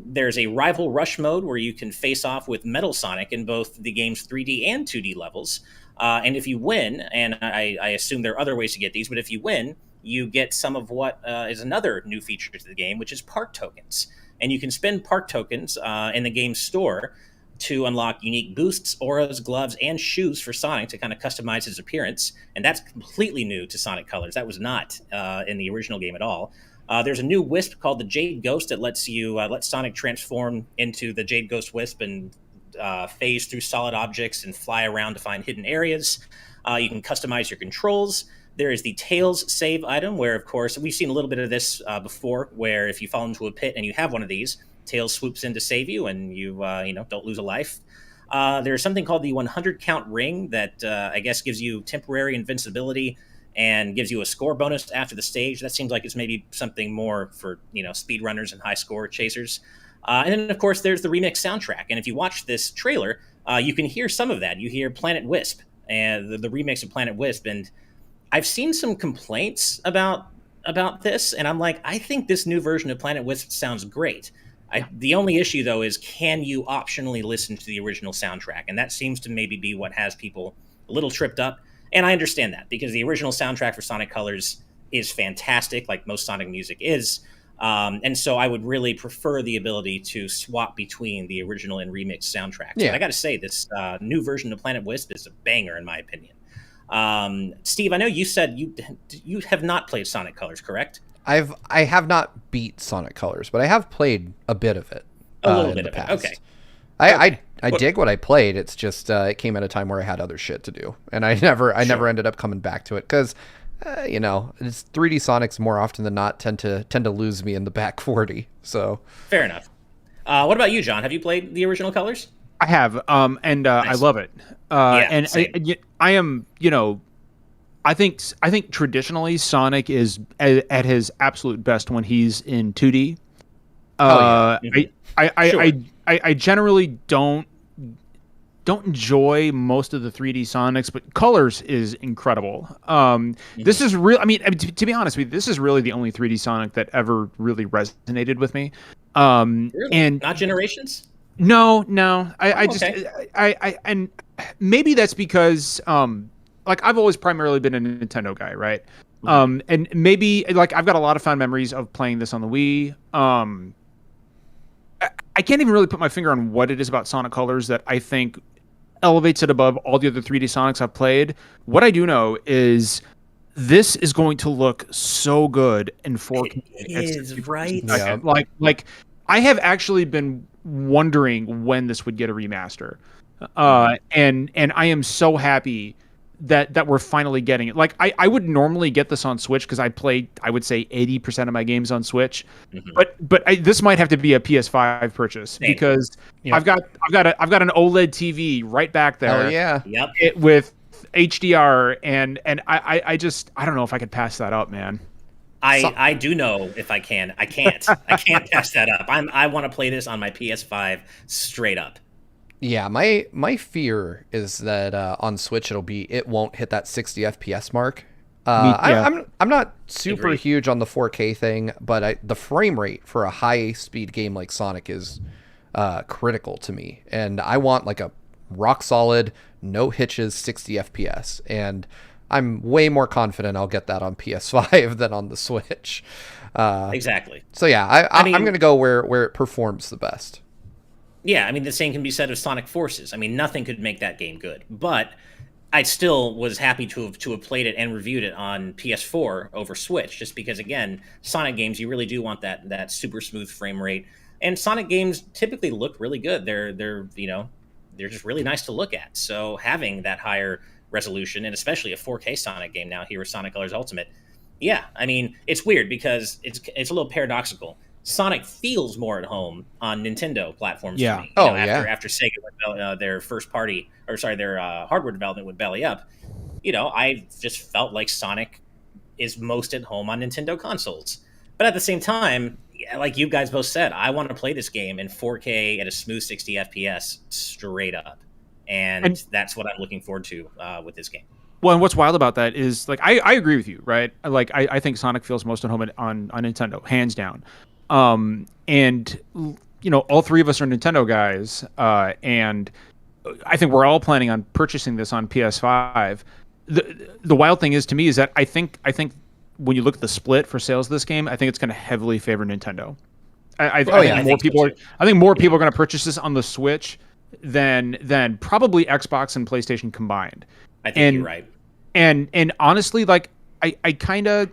There's a rival rush mode where you can face off with Metal Sonic in both the game's 3D and 2D levels. And if you win, and I assume there are other ways to get these, but if you win, you get some of what is another new feature to the game, which is park tokens. And you can spend park tokens in the game's store to unlock unique boosts, auras, gloves, and shoes for Sonic to kind of customize his appearance. And that's completely new to Sonic Colors. That was not in the original game at all. There's a new Wisp called the Jade Ghost that lets you let Sonic transform into the Jade Ghost Wisp and phase through solid objects and fly around to find hidden areas. You can customize your controls. There is the Tails save item, where, of course, we've seen a little bit of this before, where if you fall into a pit and you have one of these, Tails swoops in to save you, and you don't lose a life. There's something called the 100 count ring that I guess gives you temporary invincibility and gives you a score bonus after the stage. That seems like it's maybe something more for speedrunners and high score chasers. And then, of course, there's the remix soundtrack. And if you watch this trailer, you can hear some of that. You hear Planet Wisp and the remix of Planet Wisp, and I've seen some complaints about this, and I'm like, I think this new version of Planet Wisp sounds great. The only issue, though, is can you optionally listen to the original soundtrack? And that seems to maybe be what has people a little tripped up. And I understand that, because the original soundtrack for Sonic Colors is fantastic, like most Sonic music is. And so I would really prefer the ability to swap between the original and remix soundtracks. Yeah. But I got to say, this new version of Planet Wisp is a banger, in my opinion. Steve, I know you said you have not played Sonic Colors, correct? I have not beat Sonic Colors, but I have played a bit of it. A little bit of it. Okay. I dig what I played. It's just it came at a time where I had other shit to do, and I never ended up coming back to it because it's 3D Sonics more often than not tend to lose me in the back 40. So fair enough. What about you, John? Have you played the original Colors? I have, and nice. I love it. And I am, I think traditionally Sonic is at his absolute best when he's in 2D. I generally don't enjoy most of the 3D Sonics, but Colors is incredible. This is real. I mean, to be honest with you, this is really the only 3D Sonic that ever really resonated with me. Really? And not Generations? No. And maybe that's because, I've always primarily been a Nintendo guy, right? Mm-hmm. And maybe I've got a lot of fond memories of playing this on the Wii. I can't even really put my finger on what it is about Sonic Colors that I think elevates it above all the other 3D Sonics I've played. What I do know is this is going to look so good in 4K. It is, right? Yeah. I have actually been wondering when this would get a remaster. And I am so happy that we're finally getting it. I would normally get this on Switch because I play, I would say 80% of my games on Switch. Mm-hmm. But this might have to be a PS5 purchase because I've got an OLED TV right back there. Oh yeah. Yep. With HDR and I don't know if I could pass that up, man. I do know if I can. I can't pass that up. I want to play this on my PS5 straight up. Yeah, my fear is that on Switch it won't hit that 60 FPS mark. I'm not super huge on the 4K thing, but the frame rate for a high speed game like Sonic is critical to me, and I want like a rock solid, no hitches 60 FPS, and I'm way more confident I'll get that on PS5 than on the Switch. Exactly. So yeah, I'm going to go where it performs the best. Yeah, I mean, the same can be said of Sonic Forces. I mean, nothing could make that game good. But I still was happy to have played it and reviewed it on PS4 over Switch, just because, again, Sonic games, you really do want that super smooth frame rate. And Sonic games typically look really good. They're just really nice to look at. So having that higher resolution, and especially a 4K Sonic game now here with Sonic Colors Ultimate, yeah, I mean, it's weird because it's a little paradoxical. Sonic feels more at home on Nintendo platforms for me. After Sega went their their hardware development went belly up, I just felt like Sonic is most at home on Nintendo consoles. But at the same time, like you guys both said, I want to play this game in 4K at a smooth 60 FPS straight up. And that's what I'm looking forward to with this game. Well, and what's wild about that is, I agree with you, right? I think Sonic feels most at home on Nintendo, hands down. And all three of us are Nintendo guys, and I think we're all planning on purchasing this on PS5. The wild thing is to me is that I think when you look at the split for sales of this game, I think it's going to heavily favor Nintendo. I think more people are going to purchase this on the Switch than probably Xbox and PlayStation combined. I think you're right. And honestly, I kind of.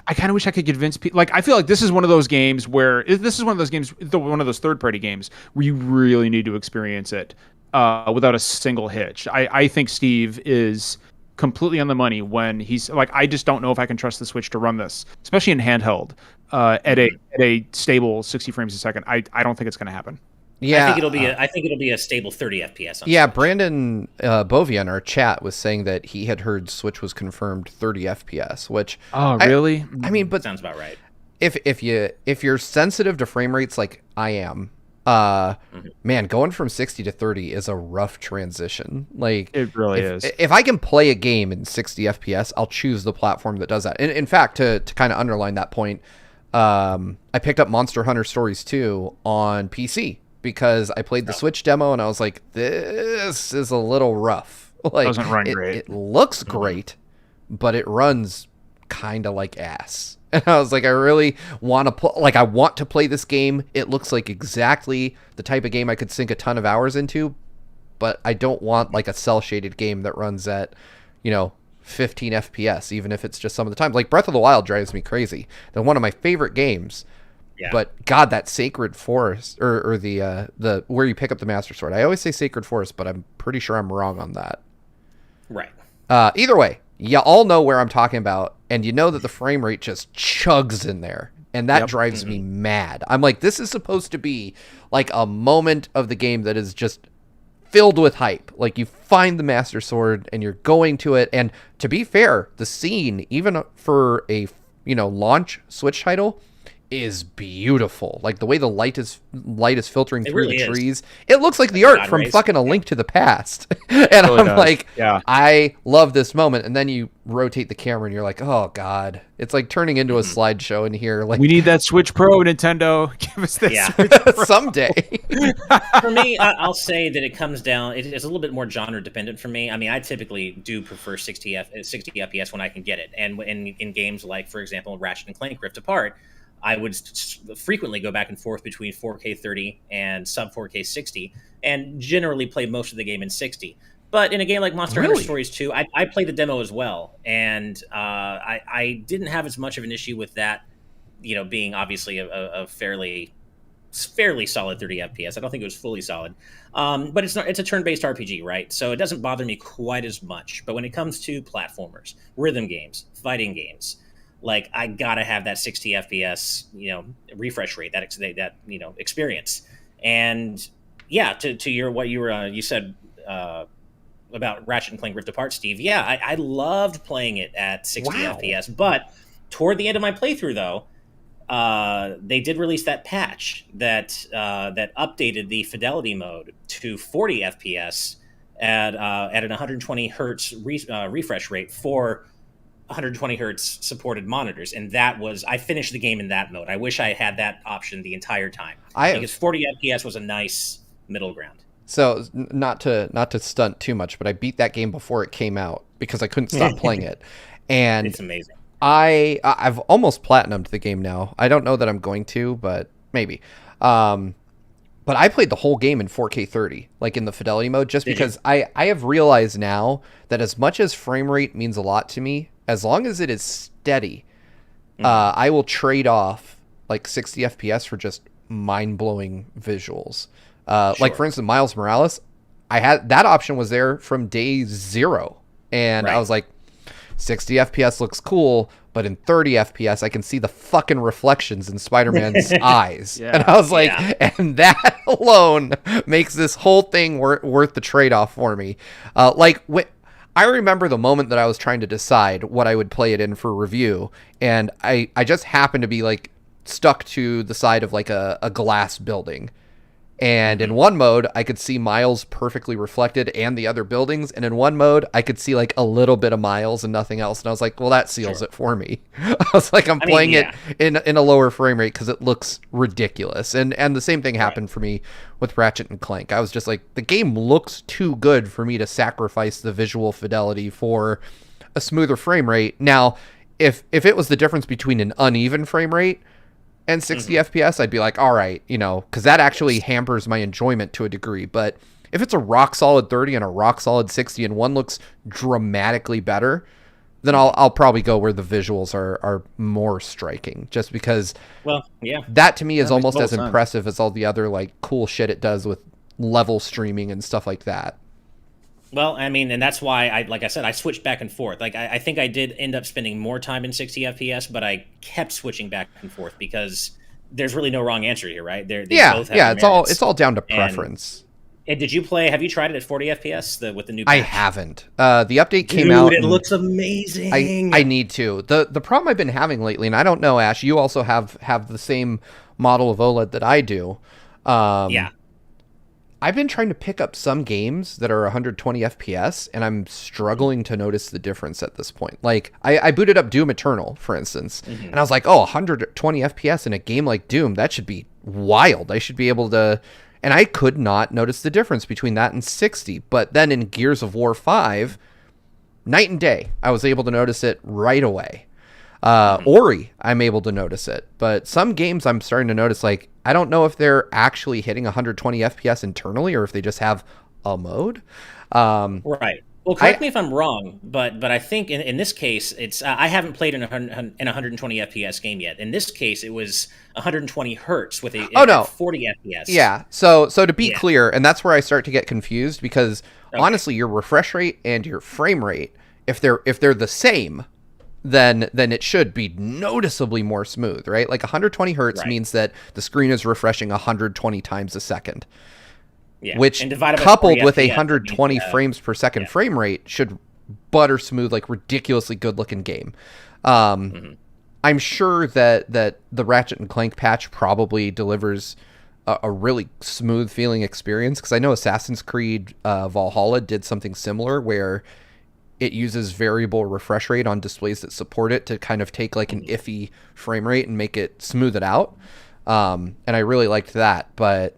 I kind of wish I could convince people. Like, I feel like this is one of those games where one of those third-party games where you really need to experience it without a single hitch. I think Steve is completely on the money when he's like, I just don't know if I can trust the Switch to run this, especially in handheld at a stable 60 frames a second. I don't think it's going to happen. Yeah, I think it'll be a stable 30 FPS. Yeah, Switch. Brandon Bovia in our chat was saying that he had heard Switch was confirmed 30 FPS, which really? I mean, but sounds about right. If you're sensitive to frame rates like I am, man, going from 60 to 30 is a rough transition. Like, it really is. If I can play a game in 60 FPS, I'll choose the platform that does that. In fact, to kind of underline that point, I picked up Monster Hunter Stories 2 on PC. Because I played the Switch demo and I was like, this is a little rough. Like, doesn't run great. It looks great, but it runs kind of like ass. And I was like, I really want to I want to play this game. It looks like exactly the type of game I could sink a ton of hours into, but I don't want like a cell shaded game that runs at, 15 FPS, even if it's just some of the time. Like Breath of the Wild drives me crazy. They're one of my favorite games. Yeah. But God, that Sacred Forest or the where you pick up the Master Sword. I always say Sacred Forest, but I'm pretty sure I'm wrong on that. Right. Either way, you all know where I'm talking about, and you know that the frame rate just chugs in there, and that drives me mad. I'm like, this is supposed to be like a moment of the game that is just filled with hype. Like, you find the Master Sword and you're going to it, and to be fair, the scene, even for a launch Switch title, is beautiful. Like the way the light is filtering through the trees. It looks like the art from fucking A Link to the Past. And I'm like, I love this moment. And then you rotate the camera and you're like, oh God. It's like turning into a slideshow in here. Like, we need that Switch Pro, Nintendo. Give us that Switch Pro. Someday. For me, I'll say that it comes down, it's a little bit more genre dependent for me. I mean, I typically do prefer 60 FPS when I can get it. And in games like, for example, Ratchet and Clank Rift Apart, I would frequently go back and forth between 4K 30 and sub 4K 60, and generally play most of the game in 60. But in a game like Monster Hunter Stories 2, I played the demo as well, and I didn't have as much of an issue with that, being obviously a fairly solid 30 FPS. I don't think it was fully solid, but it's a turn-based RPG, right? So it doesn't bother me quite as much. But when it comes to platformers, rhythm games, fighting games, like, I gotta have that 60 FPS, refresh rate, that experience. And yeah, to your what you said about Ratchet and Clank Rift Apart, Steve. Yeah, I loved playing it at 60 FPS. But toward the end of my playthrough, though, they did release that patch that updated the fidelity mode to 40 FPS at an 120 hertz refresh rate for 120 hertz supported monitors, and I finished the game in that mode. I wish I had that option the entire time, because 40 FPS was a nice middle ground. So not to stunt too much, but I beat that game before it came out because I couldn't stop playing it, and it's amazing. I've almost platinumed the game now. I don't know that I'm going to, but maybe. But I played the whole game in 4K 30, like in the fidelity mode, just because I have realized now that as much as frame rate means a lot to me, as long as it is steady, I will trade off like 60 FPS for just mind-blowing visuals. Like, for instance, Miles Morales, that option was there from day 0. And I was like, 60 FPS looks cool, but in 30 FPS, I can see the fucking reflections in Spider-Man's eyes. And I was like, and that alone makes this whole thing worth the trade-off for me. I remember the moment that I was trying to decide what I would play it in for review, and I just happened to be like stuck to the side of like a glass building. And in one mode, I could see Miles perfectly reflected and the other buildings. And in one mode, I could see like a little bit of Miles and nothing else. And I was like, well, that seals it for me. I was like, I'm playing it in a lower frame rate because it looks ridiculous. And the same thing happened for me with Ratchet and Clank. I was just like, the game looks too good for me to sacrifice the visual fidelity for a smoother frame rate. Now, if it was the difference between an uneven frame rate and 60 FPS, I'd be like, all right, because that actually hampers my enjoyment to a degree. But if it's a rock solid 30 and a rock solid 60 and one looks dramatically better, then I'll probably go where the visuals are more striking, just because. Well, yeah, that to me is That makes almost as total sense. impressive as all the other like cool shit it does with level streaming and stuff like that. Well, I mean, and that's why like I said, I switched back and forth. Like, I think I did end up spending more time in 60 FPS, but I kept switching back and forth because there's really no wrong answer here, right? They both have their it's all down to preference. And did you play? Have you tried it at 40 FPS with the new patch? I haven't. The update came Dude, out. it looks amazing. I need to. The problem I've been having lately, and I don't know, Ash, you also have the same model of OLED that I do. Yeah. I've been trying to pick up some games that are 120 FPS, and I'm struggling to notice the difference at this point. Like, I booted up Doom Eternal, for instance, and I was like, 120 FPS in a game like Doom, that should be wild. I should be able to... And I could not notice the difference between that and 60. But then in Gears of War 5, night and day, I was able to notice it right away. Ori, I'm able to notice it. But some games I'm starting to notice, like, I don't know if they're actually hitting 120 FPS internally or if they just have a mode. Right. Well, correct me if I'm wrong, but I think in this case, it's I haven't played in a 120 FPS game yet. In this case, it was 120 hertz with a 40 FPS. Yeah. So to be clear, and that's where I start to get confused because honestly, your refresh rate and your frame rate, if they're the same, then it should be noticeably more smooth, right? Like 120 hertz means that the screen is refreshing 120 times a second. Yeah. Which, and coupled with a 120 frames per second frame rate, should butter smooth, like ridiculously good looking game. I'm sure that the Ratchet and Clank patch probably delivers a really smooth feeling experience, because I know Assassin's Creed Valhalla did something similar where it uses variable refresh rate on displays that support it to kind of take like an iffy frame rate and make it smooth it out. And I really liked that, but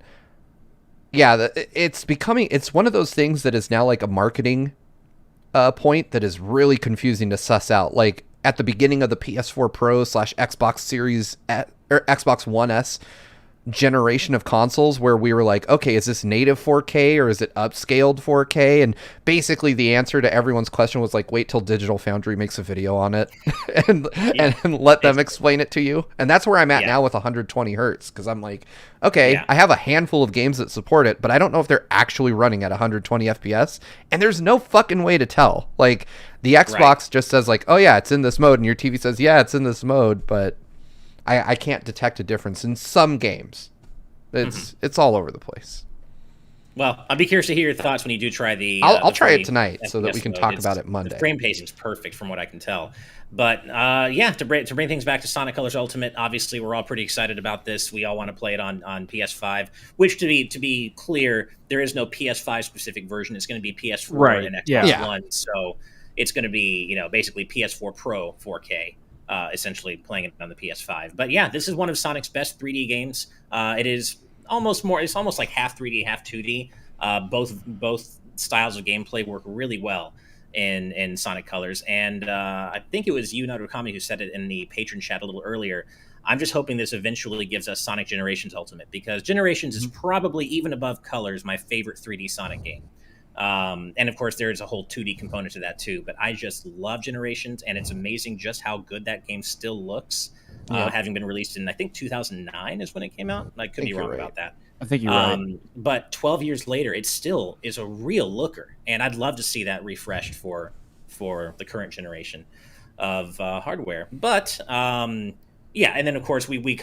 yeah, it's one of those things that is now like a marketing point that is really confusing to suss out. Like at the beginning of the PS4 Pro / Xbox Series or Xbox One S generation of consoles, where we were like, okay, is this native 4K or is it upscaled 4K? And basically the answer to everyone's question was like, wait till Digital Foundry makes a video on it and let them explain it to you. And that's where I'm at now with 120 hertz, because I'm like, okay, I have a handful of games that support it, but I don't know if they're actually running at 120 FPS, and there's no fucking way to tell. Like the Xbox just says like, oh yeah, it's in this mode, and your TV says, yeah, it's in this mode, but I can't detect a difference in some games. It's all over the place. Well, I'll be curious to hear your thoughts when you do try the... I'll try it tonight so that we can talk about it Monday. The frame pacing's perfect from what I can tell. But to bring things back to Sonic Colors Ultimate, obviously we're all pretty excited about this. We all want to play it on PS5, which to be clear, there is no PS5 specific version. It's going to be PS4 and Xbox One. So it's going to be, basically PS4 Pro 4K. Essentially playing it on the PS5. But yeah, this is one of Sonic's best 3D games. It is almost like half 3D, half 2D. Both styles of gameplay work really well in Sonic Colors. And I think it was you, Narukami, who said it in the patron chat a little earlier. I'm just hoping this eventually gives us Sonic Generations Ultimate, because Generations is probably, even above Colors, my favorite 3D Sonic game. And of course, there's a whole 2D component to that too. But I just love Generations, and it's amazing just how good that game still looks. Having been released in, I think, 2009 is when it came out. I could be wrong about that. I think you're right. But 12 years later, it still is a real looker, and I'd love to see that refreshed for the current generation of hardware. But yeah, and then of course we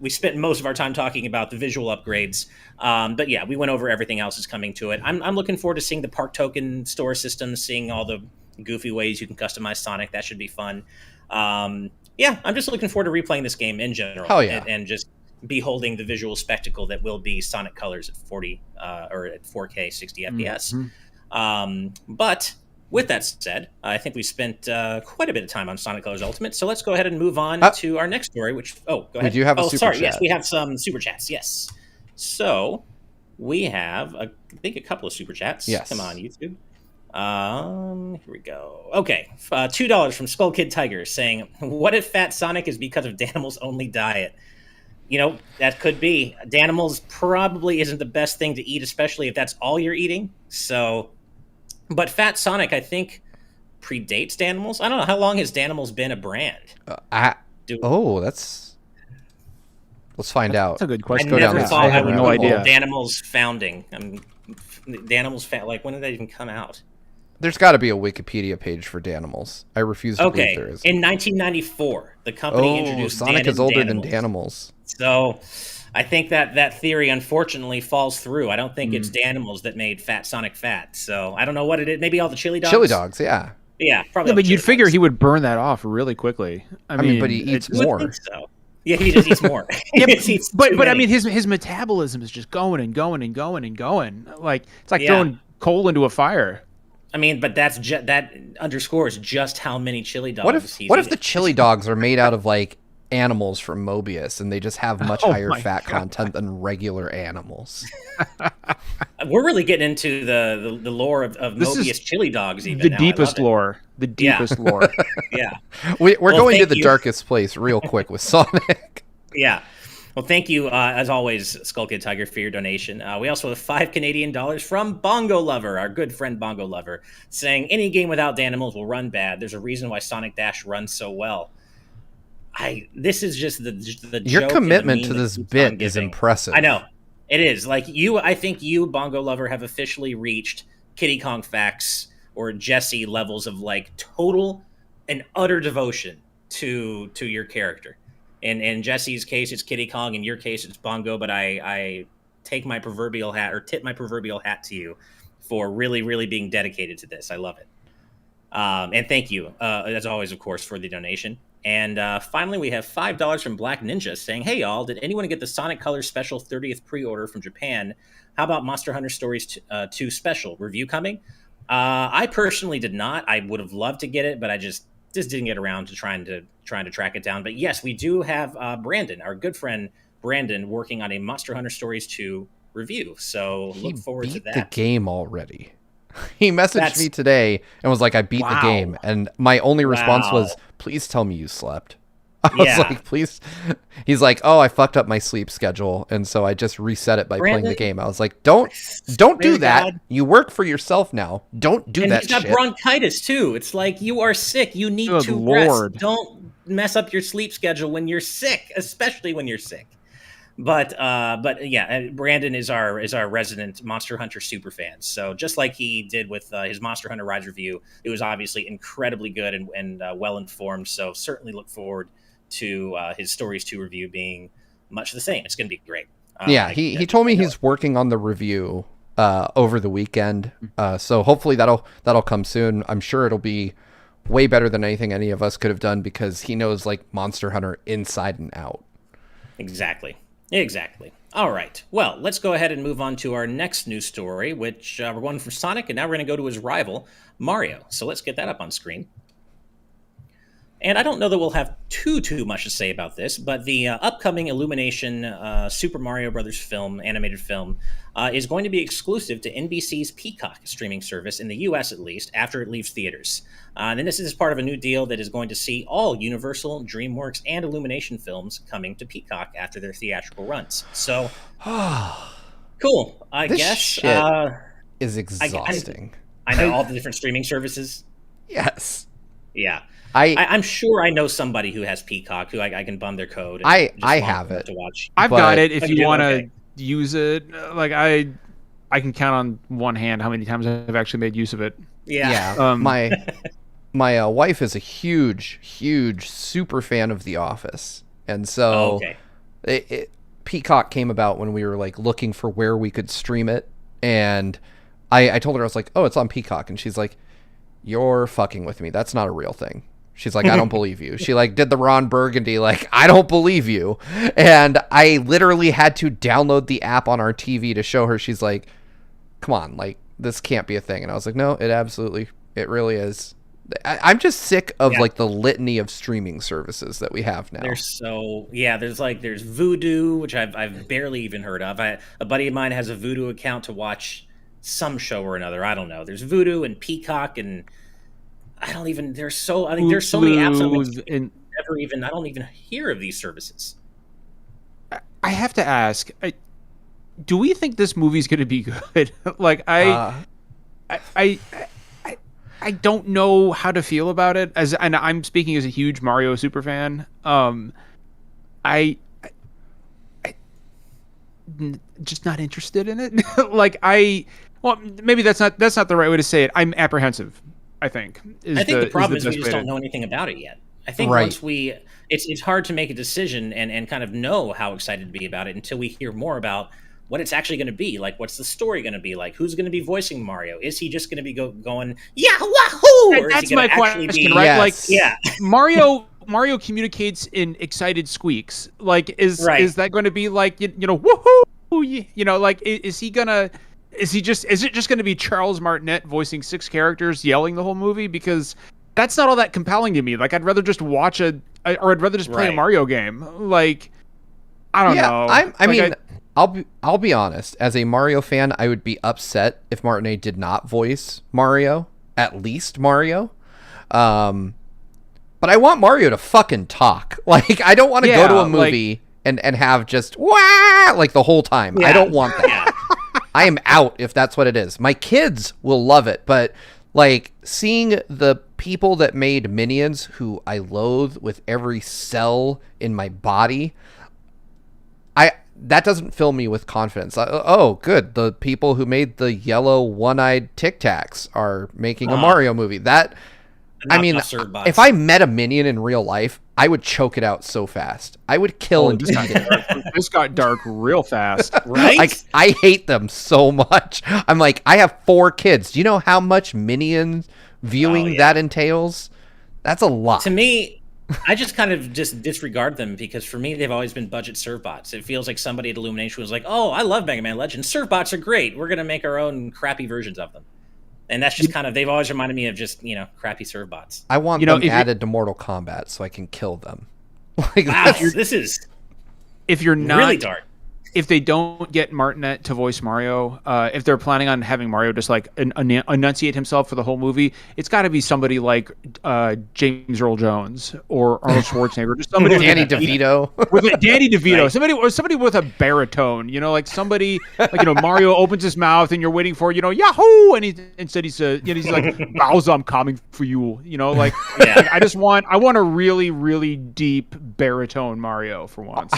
spent most of our time talking about the visual upgrades. But yeah, we went over everything else that's coming to it. I'm looking forward to seeing the Park Token store system, seeing all the goofy ways you can customize Sonic. That should be fun. Yeah, I'm just looking forward to replaying this game in general. Hell yeah. And just beholding the visual spectacle that will be Sonic Colors at 40 or at 4K 60 FPS. But with that said, I think we spent quite a bit of time on Sonic Colors Ultimate, so let's go ahead and move on to our next story, which... Oh, go ahead. We do have a super chat. Yes, we have some super chats, yes. So, we have, I think, a couple of super chats. Yes. Come on, YouTube. Here we go. Okay, $2 from Skull Kid Tiger saying, what if Fat Sonic is because of Danimal's only diet? That could be. Danimals probably isn't the best thing to eat, especially if that's all you're eating. So... But Fat Sonic, I think, predates Danimals. I don't know, how long has Danimals been a brand? Let's find out. That's a good question. I have no idea. Danimals founding. Like, when did that even come out? There's got to be a Wikipedia page for Danimals. I refuse to believe there is. In 1994, the company introduced Sonic Dan is older Danimals. than Danimals. So I think that theory unfortunately falls through. I don't think it's Danimals that made Fat Sonic fat. So I don't know what it is. Maybe all the chili dogs. Chili dogs, yeah. Yeah, probably. Yeah, but you'd figure he would burn that off really quickly. I mean, but he eats more. Think so. Yeah, he just eats more. But I mean, his metabolism is just going and going and going and going. Like, it's like throwing coal into a fire. I mean, but that underscores just how many chili dogs. What if the chili dogs are made out of like animals from Mobius, and they just have much higher fat content than regular animals? We're really getting into the lore of Mobius chili dogs. Even the now. deepest lore. The deepest lore. Yeah. We're going to the darkest place real quick with Sonic. Yeah. Well, thank you, as always, Skull Kid Tiger, for your donation. We also have $5 Canadian from Bongo Lover, our good friend Bongo Lover, saying any game without Danimals will run bad. There's a reason why Sonic Dash runs so well. This is just the your joke commitment to this bit is impressive. I know it is. Like I think you, Bongo Lover, have officially reached Kiddy Kong Facts or Jesse levels of like total and utter devotion to your character. In Jesse's case, it's Kiddy Kong. In your case, it's Bongo. But I take my proverbial hat, or tip my proverbial hat to you for really, really being dedicated to this. I love it. And thank you, as always, of course, for the donation. And finally, we have $5 from Black Ninja saying, hey, y'all, did anyone get the Sonic Colors Special 30th pre-order from Japan? How about Monster Hunter Stories 2 Special? Review coming? I personally did not. I would have loved to get it, but I just didn't get around to trying to track it down. But yes, we do have Brandon, our good friend Brandon, working on a Monster Hunter Stories 2 review. So look forward to that. The game already. He messaged me today and was like, I beat the game. And my only response was, please tell me you slept. I was like, please. He's like, oh, I fucked up my sleep schedule. And so I just reset it by playing the game. I was like, don't do that. God. You work for yourself now. Don't do that shit. And he's got bronchitis too. It's like, you are sick. You need to rest. Don't mess up your sleep schedule when you're sick, especially when you're sick. But yeah, Brandon is our resident Monster Hunter super fan. So just like he did with his Monster Hunter Rise review, it was obviously incredibly good and well informed. So certainly look forward to his Stories 2 review being much the same. It's going to be great. He told me he's working on the review over the weekend. So hopefully that'll come soon. I'm sure it'll be way better than anything any of us could have done because he knows like Monster Hunter inside and out. Exactly. All right. Well, let's go ahead and move on to our next news story, which we're going from Sonic, and now we're going to go to his rival, Mario. So let's get that up on screen. And I don't know that we'll have too much to say about this, but the upcoming Illumination Super Mario Brothers film, animated film, is going to be exclusive to NBC's Peacock streaming service, in the U.S. at least, after it leaves theaters. And this is part of a new deal that is going to see all Universal, DreamWorks, and Illumination films coming to Peacock after their theatrical runs. So, cool. I this guess shit is exhausting. I know all the different streaming services. Yes. Yeah. I'm sure I know somebody who has Peacock who I can bum their code. I have it to watch. I've got it. If you want to use it, like I can count on one hand how many times I've actually made use of it. Yeah. My wife is a huge super fan of The Office, and so Peacock came about when we were like looking for where we could stream it, and I told her, I was like, oh, it's on Peacock, and she's like, you're fucking with me. That's not a real thing. She's like, I don't believe you. She like did the Ron Burgundy, like, I don't believe you. And I literally had to download the app on our TV to show her. She's like, come on, like, this can't be a thing. And I was like, no, it really is. I'm just sick of like the litany of streaming services that we have now. There's Vudu, which I've barely even heard of. A buddy of mine has a Vudu account to watch some show or another. I don't know. There's Vudu and Peacock, and I think there's so many apps I don't even hear of these services. I have to ask, do we think this movie's going to be good? Like I I don't know how to feel about it. And I'm speaking as a huge Mario super fan. I just not interested in it. Well, maybe that's not the right way to say it. I'm apprehensive, I think. I think the problem is we just don't know anything about it yet. I think once it's hard to make a decision and kind of know how excited to be about it until we hear more about what it's actually going to be. Like, what's the story going to be like? Who's going to be voicing Mario? Is he just going to be going, Yahoo! Or that's my question, right? Yes. Like, Mario communicates in excited squeaks. Like, is that going to be like, woohoo? Like, is it just going to be Charles Martinet voicing 6 characters yelling the whole movie? Because that's not all that compelling to me. Like, I'd rather just watch I'd rather just play a Mario game. Like, I don't know. I'll be honest. As a Mario fan, I would be upset if Martinet did not voice Mario, at least Mario. But I want Mario to fucking talk. Like, I don't want to go to a movie and have just wah like the whole time. Yeah. I don't want that. I am out if that's what it is. My kids will love it, but like seeing the people that made Minions, who I loathe with every cell in my body, that doesn't fill me with confidence. Oh, good. The people who made the yellow one-eyed Tic Tacs are making a Mario movie. If I met a Minion in real life, I would choke it out so fast. I would kill and eat it. This got dark real fast. Right? I hate them so much. I'm like, I have 4 kids. Do you know how much Minion viewing that entails? That's a lot. To me, I just kind of just disregard them because for me, they've always been budget serve bots. It feels like somebody at Illumination was like, oh, I love Mega Man Legends. Serve bots are great. We're going to make our own crappy versions of them. And that's just kind of, they've always reminded me of just, crappy serve bots. I want them added to Mortal Kombat so I can kill them. Like, wow, this is if you're not really dark. If they don't get Martinet to voice Mario, if they're planning on having Mario just like enunciate himself for the whole movie, it's got to be somebody like James Earl Jones or Arnold Schwarzenegger, just somebody Danny DeVito, Danny DeVito, right. somebody with a baritone, like somebody like Mario opens his mouth and you're waiting for Yahoo, and instead he's like Bowser, I'm coming for you, like I want a really really deep baritone Mario for once.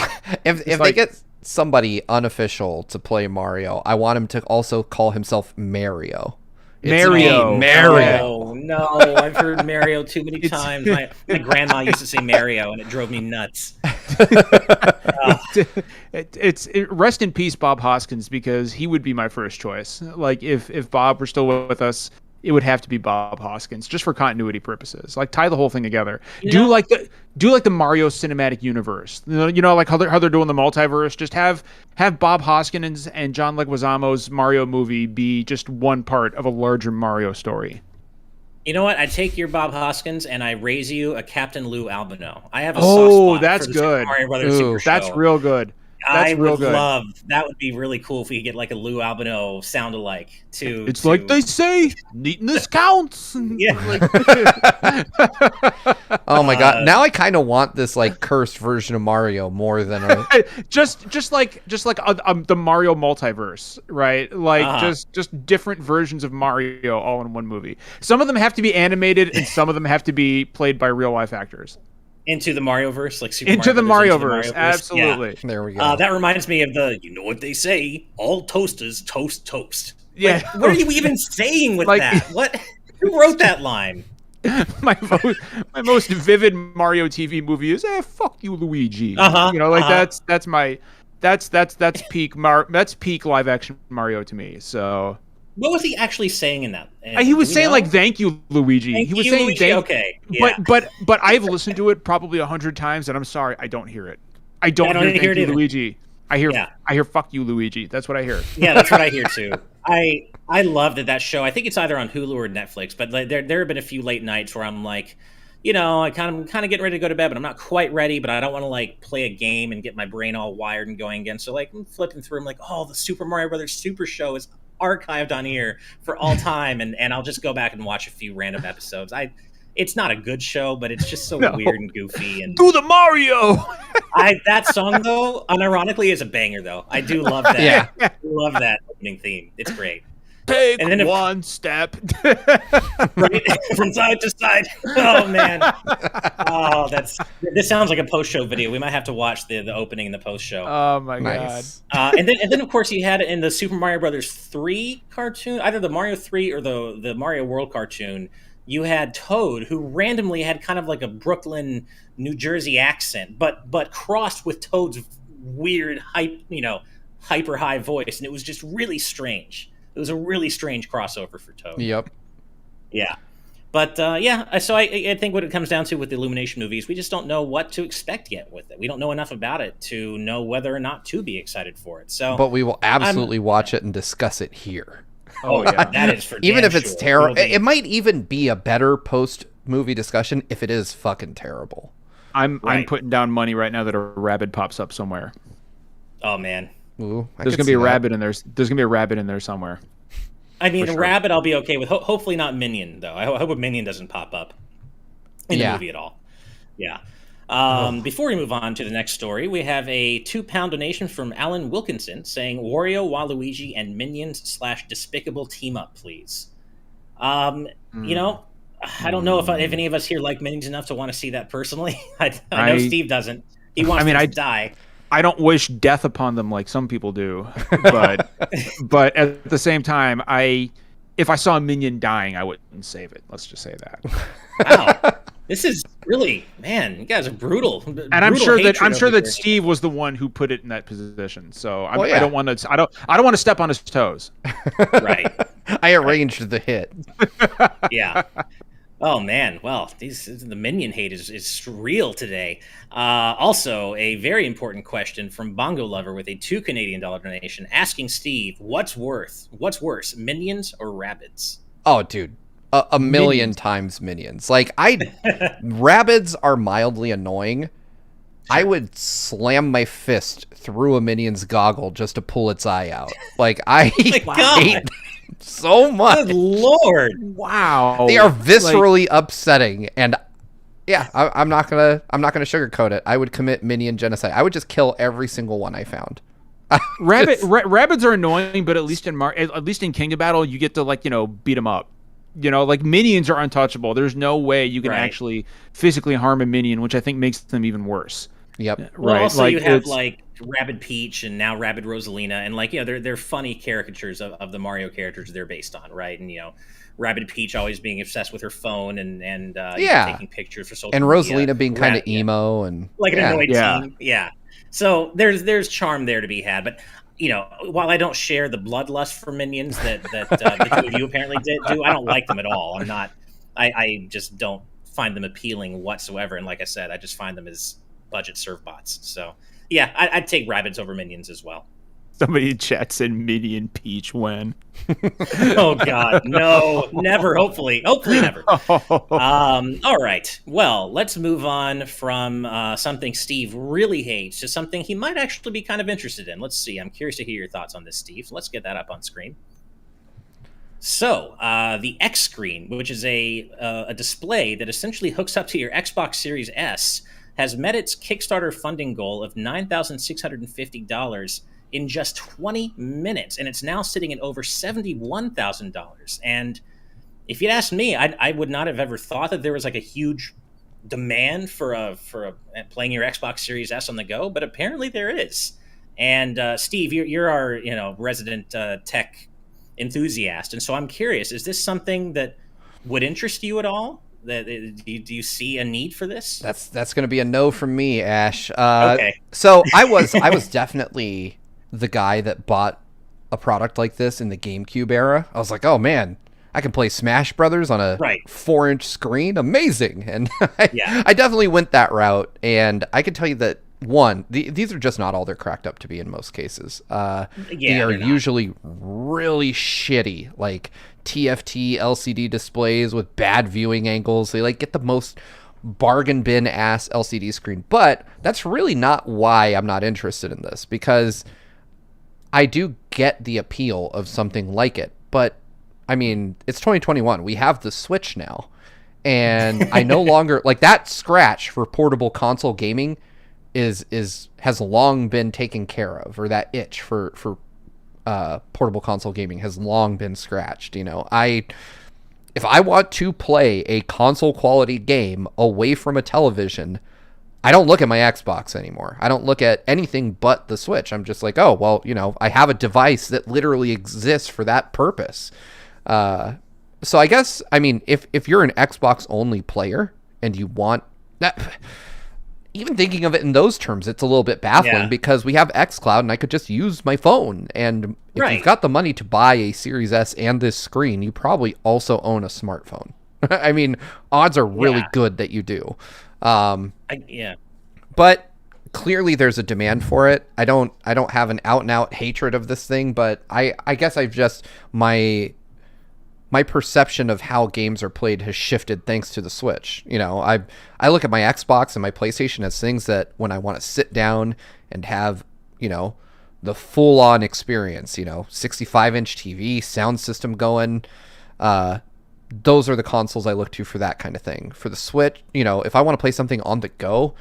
If they get somebody unofficial to play Mario, I want him to also call himself Mario. Mario. Oh, no, I've heard Mario too many times. My grandma used to say Mario, and it drove me nuts. Rest in peace, Bob Hoskins, because he would be my first choice. Like if Bob were still with us, it would have to be Bob Hoskins, just for continuity purposes. Like, tie the whole thing together. Do like the Mario cinematic universe. Like how they're doing the multiverse. Just have Bob Hoskins and John Leguizamo's Mario movie be just one part of a larger Mario story. You know what? I take your Bob Hoskins and I raise you a Captain Lou Albino. I have a soft spot that's for the good. Super Mario Brothers Super Show. That's real good. I would love that. Would be really cool if we could get like a Lou Albino sound alike too. It's like they say, neatness counts. Yeah. Oh my god! Now I kind of want this like cursed version of Mario more than just like the Mario multiverse, right? Like just different versions of Mario all in one movie. Some of them have to be animated, and some of them have to be played by real life actors. Into the Marioverse, like Super into Mario the Marioverse, absolutely. Yeah. There we go. That reminds me of you know what they say, all toasters toast. Yeah. Like, what are you even saying with that? What? Who wrote that line? my most vivid Mario TV movie is fuck you, Luigi. That's peak live action Mario to me. So what was he actually saying in that? He was saying like, "Thank you, Luigi." He was saying, Luigi. Okay, yeah. But I've listened to it probably 100 times, and I'm sorry, I don't hear it. I don't hear "Thank you, Luigi." I hear "Fuck you, Luigi." That's what I hear. Yeah, that's what I hear too. I love that show. I think it's either on Hulu or Netflix. But there have been a few late nights where I'm like, I kind of getting ready to go to bed, but I'm not quite ready. But I don't want to like play a game and get my brain all wired and going again. So like I'm flipping through. I'm like, oh, the Super Mario Brothers Super Show is archived on here for all time, and I'll just go back and watch a few random episodes. It's not a good show, but it's just so weird and goofy. And do the Mario. That song though, unironically, is a banger though. I do love that. Yeah. I love that opening theme. It's great. Take And then one step. right from side to side. Oh man. Oh, this sounds like a post-show video. We might have to watch the opening and the post-show. Oh my Nice. And then of course you had in the Super Mario Brothers 3 cartoon, either the Mario 3 or the Mario World cartoon, you had Toad, who randomly had kind of like a Brooklyn, New Jersey accent, but crossed with Toad's weird hyper high voice, and it was just really strange. It was a really strange crossover for Toad. Yep. Yeah. But so I think what it comes down to with the Illumination movies, we just don't know what to expect yet with it. We don't know enough about it to know whether or not to be excited for it. So, but we will absolutely watch it and discuss it here. Oh yeah, that is for even if it's sure. terrible. It might even be a better post-movie discussion if it is fucking terrible. I'm putting down money right now that a rabbit pops up somewhere. Oh man. Ooh, there's gonna be a rabbit in there. There's gonna be a rabbit in there somewhere. I mean, a rabbit I'll be okay with. Hopefully not Minion though. I hope a Minion doesn't pop up in the movie at all. Yeah. Before we move on to the next story, we have a £2 donation from Alan Wilkinson saying Wario, Waluigi, and Minions / Despicable team up, please. You know, I don't know if any of us here like Minions enough to want to see that personally. I know Steve doesn't. He wants to die. I don't wish death upon them like some people do, but at the same time, if I saw a minion dying, I wouldn't save it. Let's just say that. Wow, this is really, man, you guys are brutal. And I'm sure that Steve was the one who put it in that position. So I don't want to step on his toes. Right. I arranged the hit. Yeah. Oh man, well, the minion hate is real today. Also, a very important question from Bongo Lover with a $2 Canadian donation asking Steve, what's worse, Minions or Rabbids? Oh, dude, a million times Minions. Like Rabbids are mildly annoying. Sure. I would slam my fist through a Minion's goggle just to pull its eye out. Like I hate so much. Good Lord! Wow, they are viscerally upsetting, and yeah, I'm not gonna sugarcoat it. I would commit minion genocide. I would just kill every single one I found. Rabbids are annoying, but at least in King of Battle, you get to beat them up. Like minions are untouchable. There's no way you can actually physically harm a minion, which I think makes them even worse. Yep. Well, also you have Rabid Peach and now Rabid Rosalina, and they're funny caricatures of the Mario characters they're based on, right? And Rabid Peach always being obsessed with her phone and taking pictures for social media. And Rosalina being kind of emo and like an annoyed teen. Yeah. So there's charm there to be had, but while I don't share the bloodlust for Minions that the two of you apparently do, I don't like them at all. I just don't find them appealing whatsoever. And like I said, I just find them as budget serve bots. So yeah, I'd take Rabbids over Minions as well. Somebody chats in Minion Peach when. Oh God, no, never. Hopefully never. All right. Well, let's move on from something Steve really hates to something he might actually be kind of interested in. Let's see. I'm curious to hear your thoughts on this, Steve. Let's get that up on screen. So, the xScreen, which is a display that essentially hooks up to your Xbox Series S, has met its Kickstarter funding goal of $9,650 in just 20 minutes, and it's now sitting at over $71,000. And if you'd asked me, I would not have ever thought that there was like a huge demand for playing your Xbox Series S on the go, but apparently there is. And Steve, you're our resident tech enthusiast, and so I'm curious: is this something that would interest you at all? Do you see a need for this? That's going to be a no from me, Ash. Okay. So I was definitely the guy that bought a product like this in the GameCube era. I was like, oh man, I can play Smash Brothers on a 4-inch screen. Amazing. And I definitely went that route. And I can tell you that these are just not all they're cracked up to be in most cases. They are usually really shitty, like TFT LCD displays with bad viewing angles. They get the most bargain bin ass LCD screen. But that's really not why I'm not interested in this, because I do get the appeal of something like it. But I mean, it's 2021. We have the Switch now, and I no longer that scratch for portable console gaming has long been taken care of, or that itch for portable console gaming has long been scratched. If I want to play a console quality game away from a television, I don't look at my Xbox anymore. I don't look at anything but the Switch. I'm just like, oh, well, I have a device that literally exists for that purpose. So I guess, if you're an Xbox only player and you want that, even thinking of it in those terms, it's a little bit baffling because we have xCloud and I could just use my phone. And if you've got the money to buy a Series S and this screen, you probably also own a smartphone. Odds are really good that you do. But clearly there's a demand for it. I don't have an out and out hatred of this thing, but I guess I've just my perception of how games are played has shifted thanks to the Switch. I look at my Xbox and my PlayStation as things that when I want to sit down and have, the full on experience, 65-inch TV, sound system going, those are the consoles I look to for that kind of thing. For the Switch, if I want to play something on the go,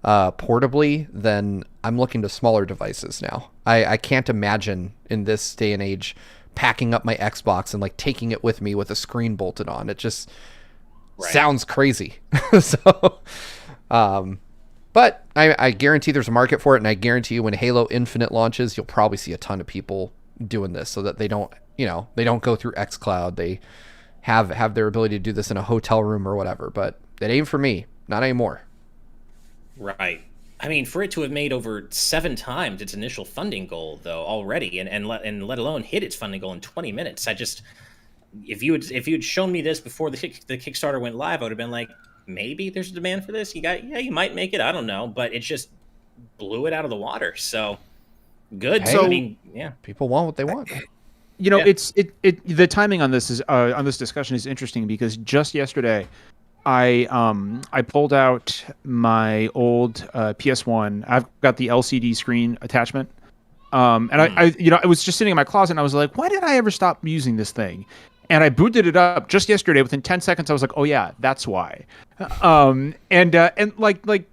portably, then I'm looking to smaller devices now. I can't imagine in this day and age packing up my Xbox and like taking it with me with a screen bolted on. It just sounds crazy. So, but I guarantee there's a market for it, and I guarantee you when Halo Infinite launches, you'll probably see a ton of people doing this so that they don't go through xCloud. They have their ability to do this in a hotel room or whatever, but it ain't for me. Not anymore. Right. For it to have made over 7 times its initial funding goal, though, already, and let alone hit its funding goal in 20 minutes, if you had shown me this before the Kickstarter went live, I would have been like, maybe there's a demand for this. You might make it. I don't know, but it just blew it out of the water. So good. Hey, so people want what they want. It's the timing on this on this discussion is interesting because just yesterday, I pulled out my old PS1. I've got the LCD screen attachment, and I was just sitting in my closet and I was like, why did I ever stop using this thing? And I booted it up just yesterday. Within 10 seconds, I was like, oh yeah, that's why. And like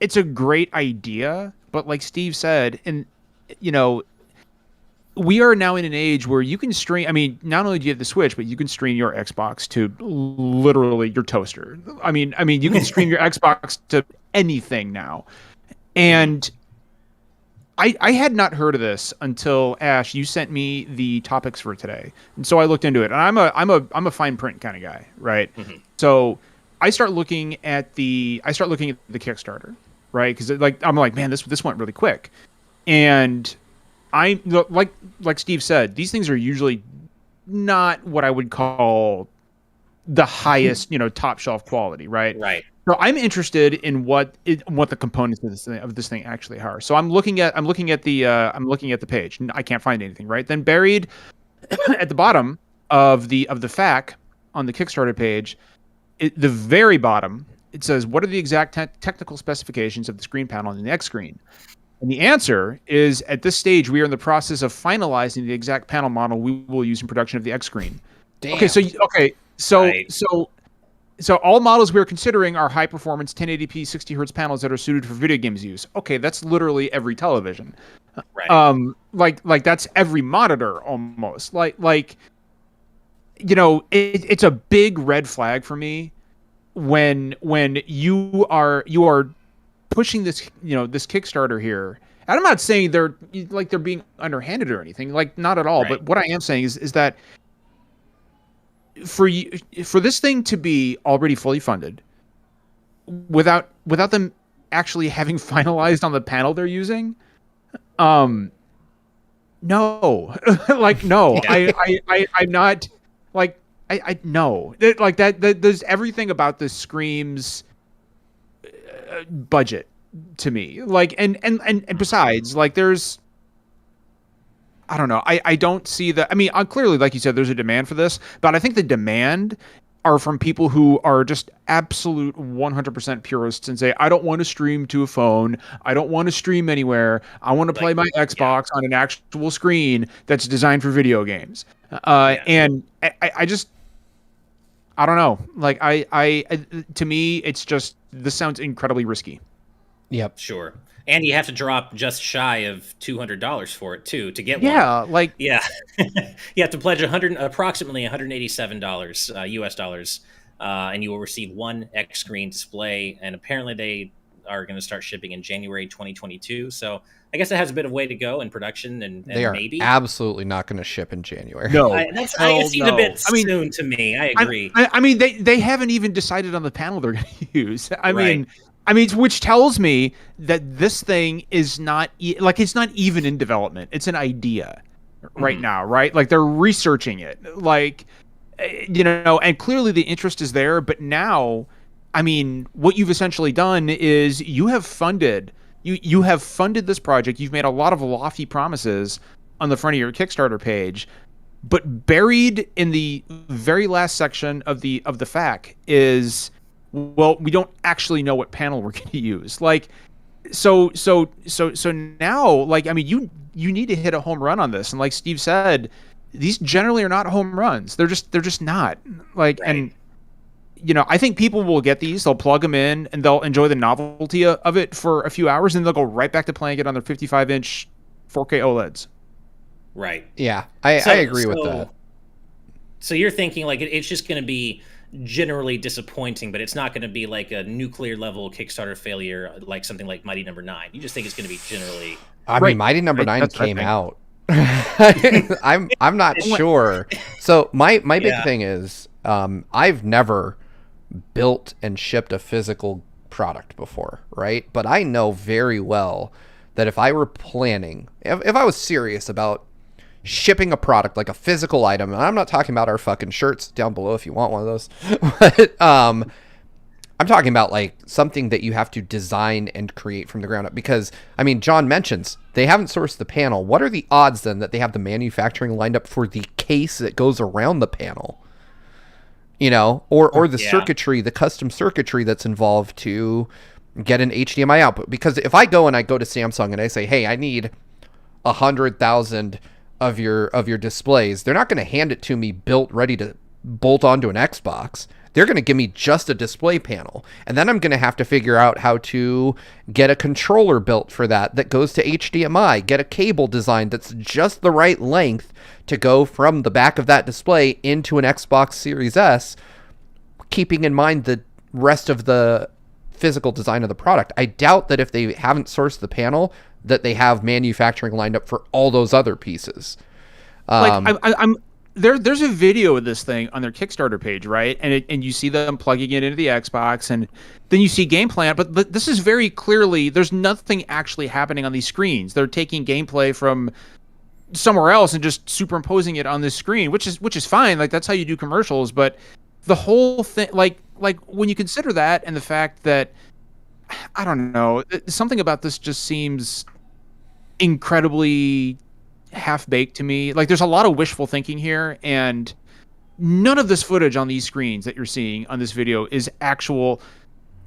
it's a great idea, but like Steve said, and we are now in an age where you can stream. Not only do you have the Switch, but you can stream your Xbox to literally your toaster. You can stream your Xbox to anything now. And I had not heard of this until Ash, you sent me the topics for today, and so I looked into it. And I'm a fine print kind of guy, right? Mm-hmm. So I start looking at the Kickstarter, right? Because I'm like, man, this went really quick, and I like Steve said, these things are usually not what I would call the highest, top shelf quality, right? Right. So I'm interested in what the components of this thing actually are. So I'm looking at the page. I can't find anything, right? Then buried at the bottom of the FAQ on the Kickstarter page, the very bottom, it says, what are the exact technical specifications of the screen panel and the xScreen? And the answer is, at this stage, we are in the process of finalizing the exact panel model we will use in production of the xScreen. Damn. So all models we are considering are high-performance 1080p 60Hz panels that are suited for video games use. Okay, that's literally every television. Right. Like that's every monitor almost. It's a big red flag for me when you are pushing this, this Kickstarter here. And I'm not saying they're being underhanded or anything, not at all. Right. But what I am saying is that for this thing to be already fully funded, without them actually having finalized on the panel they're using, no, no, yeah. I'm not no, that there's everything about this screams budget to me, and besides, there's, I don't know, I don't see that. Clearly, like you said, there's a demand for this, but I think the demand are from people who are just absolute 100% purists and say, I don't want to stream to a phone, I don't want to stream anywhere, I want to play my Xbox on an actual screen that's designed for video games. And I just, I don't know. I to me, it's just, this sounds incredibly risky. Yep. Sure. And you have to drop just shy of $200 for it too to get one. Yeah, like Yeah, you have to pledge approximately $187 US dollars, and you will receive one xScreen display. And apparently, they are going to start shipping in January 2022. So I guess it has a bit of way to go in production, and They are maybe absolutely not going to ship in January. no. it seemed a bit soon to me. I agree. I mean, they haven't even decided on the panel they're going to use. I Right. mean, which tells me that this thing is not it's not even in development. It's an idea right now, right? Like they're researching it, like and clearly the interest is there. But now, I mean, what you've essentially done is you have funded this project. You've made a lot of lofty promises on the front of your Kickstarter page, but buried in the very last section of the FAQ is, well, we don't actually know what panel we're going to use. Like, so now, like, I mean, you need to hit a home run on this. And like Steve said, these generally are not home runs. They're just not. Like, right. And I think people will get these, they'll plug them in, and they'll enjoy the novelty of it for a few hours, and they'll go right back to playing it on their 55-inch 4K OLEDs. Right. Yeah, I agree with that. So you're thinking like it's just going to be generally disappointing, but it's not going to be like a nuclear level Kickstarter failure like something like Mighty Number 9. You just think it's going to be generally. I mean, Mighty Number 9 came out. I'm not sure. So my big thing is I've never built and shipped a physical product before, right? But I know very well that if I were planning, if I was serious about shipping a product, like a physical item, and I'm not talking about our fucking shirts down below if you want one of those, but I'm talking about like something that you have to design and create from the ground up. Because I mean, John mentions they haven't sourced the panel. What are the odds then that they have the manufacturing lined up for the case that goes around the panel? Or the circuitry, the custom circuitry that's involved to get an HDMI output. Because if I go to Samsung and I say, hey, I need 100,000 of your displays, they're not going to hand it to me built, ready to bolt onto an Xbox. They're going to give me just a display panel. And then I'm going to have to figure out how to get a controller built for that goes to HDMI, get a cable designed that's just the right length to go from the back of that display into an Xbox Series S, keeping in mind the rest of the physical design of the product. I doubt that if they haven't sourced the panel, that they have manufacturing lined up for all those other pieces. There's a video of this thing on their Kickstarter page, right? And you see them plugging it into the Xbox, and then you see gameplay. But this is very clearly, there's nothing actually happening on these screens. They're taking gameplay from somewhere else and just superimposing it on this screen, which is fine. Like, that's how you do commercials. But the whole thing, like when you consider that, and the fact that, I don't know, something about this just seems incredibly half-baked to me. Like, there's a lot of wishful thinking here, and none of this footage on these screens that you're seeing on this video is actual.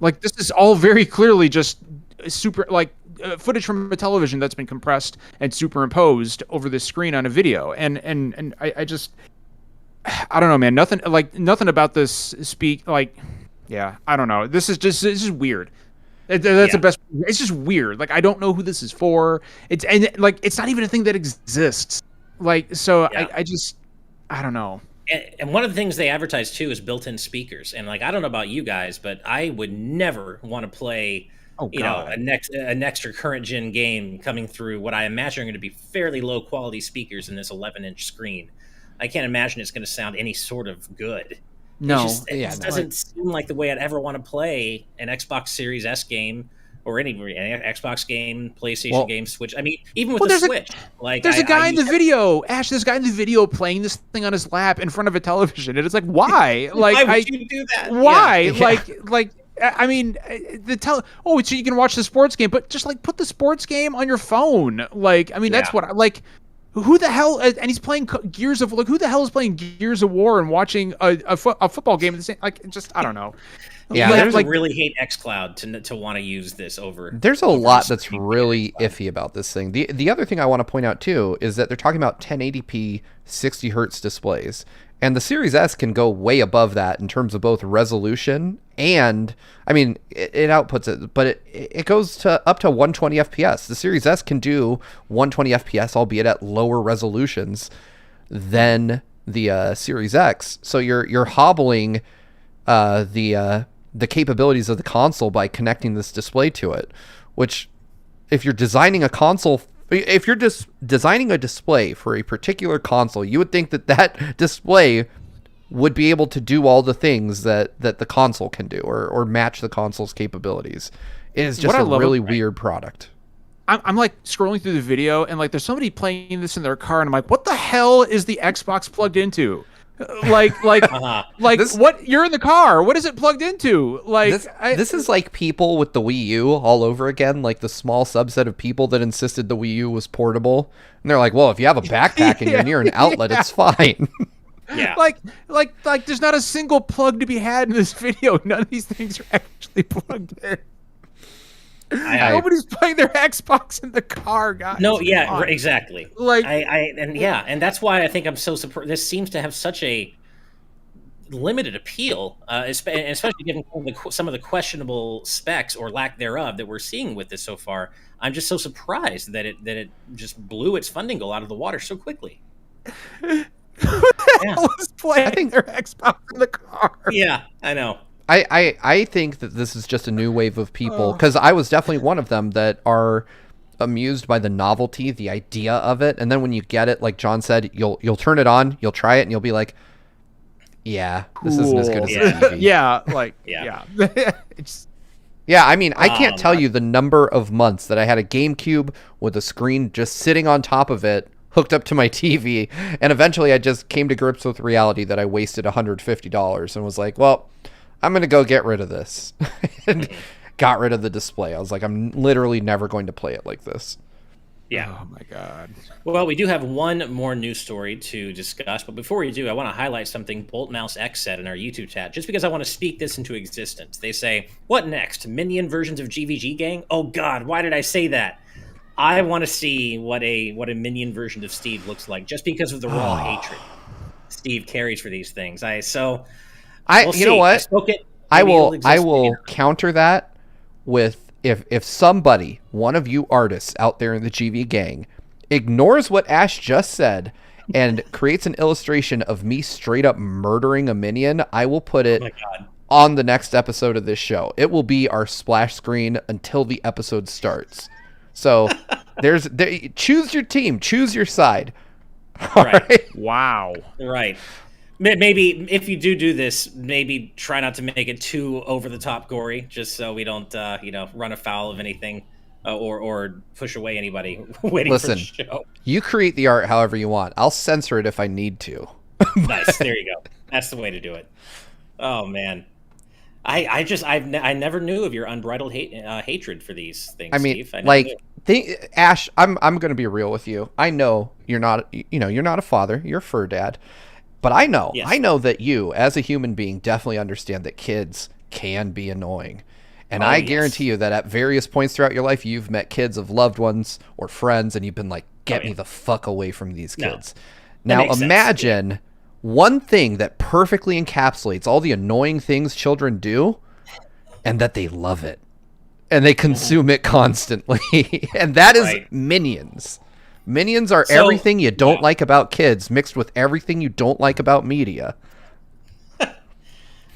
Like, this is all very clearly just super, like, footage from a television that's been compressed and superimposed over this screen on a video. And I just, I don't know, man. Nothing about this I don't know. This is weird. That's the best. It's just weird. Like, I don't know who this is for. It's not even a thing that exists. Like, so I don't know. And one of the things they advertise too is built-in speakers. And like, I don't know about you guys, but I would never want to play, a next or current gen game coming through what I imagine are going to be fairly low quality speakers in this 11-inch screen. I can't imagine it's going to sound any sort of good. No, it doesn't seem like the way I'd ever want to play an Xbox Series S game or any Xbox game, PlayStation game, Switch. I mean, even with the Switch. There's a guy in the video, Ash. This guy in the video playing this thing on his lap in front of a television, and it's like, why? Like, why would you do that? Why? Yeah. Like. I mean, so you can watch the sports game, but just like put the sports game on your phone. Like, I mean, that's what I like. Who the hell? And he's playing Gears of. Like, who the hell is playing Gears of War and watching a football game at the same? Like, just I don't know. Yeah, you have to really hate xCloud to want to use this over. There's a lot that's really iffy about this thing. The other thing I want to point out too is that they're talking about 1080p 60 hertz displays, And the Series S can go way above that in terms of both resolution and, I mean, it outputs it, but it goes to up to 120 FPS. The Series S can do 120 FPS, albeit at lower resolutions than the Series X. So you're hobbling the capabilities of the console by connecting this display to it, which if you're designing a console, if you're just designing a display for a particular console, you would think that display would be able to do all the things that the console can do, or match the console's capabilities. It is just a really weird product. I'm like scrolling through the video, and like there's somebody playing this in their car, and I'm like, what the hell is the Xbox plugged into? Like what? You're in the car. What is it plugged into? Like this is like people with the Wii U all over again. Like the small subset of people that insisted the Wii U was portable, and they're like, well, if you have a backpack and you're near an outlet, it's fine. Yeah. Like there's not a single plug to be had in this video. None of these things are actually plugged in. Nobody's playing their Xbox in the car, guys. No, yeah, exactly. Like, and that's why I think I'm so surprised. This seems to have such a limited appeal, especially given some of the questionable specs or lack thereof that we're seeing with this so far. I'm just so surprised that it just blew its funding goal out of the water so quickly. Who the hell is playing their Xbox in the car? Yeah, I know. I think that this is just a new wave of people, because I was definitely one of them that are amused by the novelty, the idea of it, and then when you get it, like John said, you'll turn it on, you'll try it, and you'll be like, yeah, this isn't as good as the TV. Yeah, I mean, I can't tell you the number of months that I had a GameCube with a screen just sitting on top of it, hooked up to my TV, and eventually I just came to grips with reality that I wasted $150 and was like, well, I'm going to go get rid of this. And got rid of the display. I was like, I'm literally never going to play it like this. Yeah. Oh, my God. Well, we do have one more news story to discuss. But before we do, I want to highlight something Bolt Mouse X said in our YouTube chat, just because I want to speak this into existence. They say, what next? Minion versions of GVG Gang? Oh, God, why did I say that? I want to see what a Minion version of Steve looks like, just because of the raw hatred Steve carries for these things. You know what? I will counter that with if somebody, one of you artists out there in the GV gang, ignores what Ash just said and creates an illustration of me straight up murdering a minion, I will put it on the next episode of this show. It will be our splash screen until the episode starts. So choose your team, choose your side. Right. Wow. Right. Maybe if you do this, maybe try not to make it too over the top gory, just so we don't, run afoul of anything or push away anybody waiting for the show. You create the art however you want. I'll censor it if I need to. Nice. There you go. That's the way to do it. Oh man, I never knew of your unbridled hatred for these things. I mean, Steve. Ash, I'm going to be real with you. I know you're not a father. You're a fur dad. But I know that you, as a human being, definitely understand that kids can be annoying. And I guarantee you that at various points throughout your life, you've met kids of loved ones or friends, and you've been like, get me the fuck away from these kids. Now imagine one thing that perfectly encapsulates all the annoying things children do, and that they love it. And they consume it constantly. And that is Minions. Minions are everything you don't like about kids mixed with everything you don't like about media.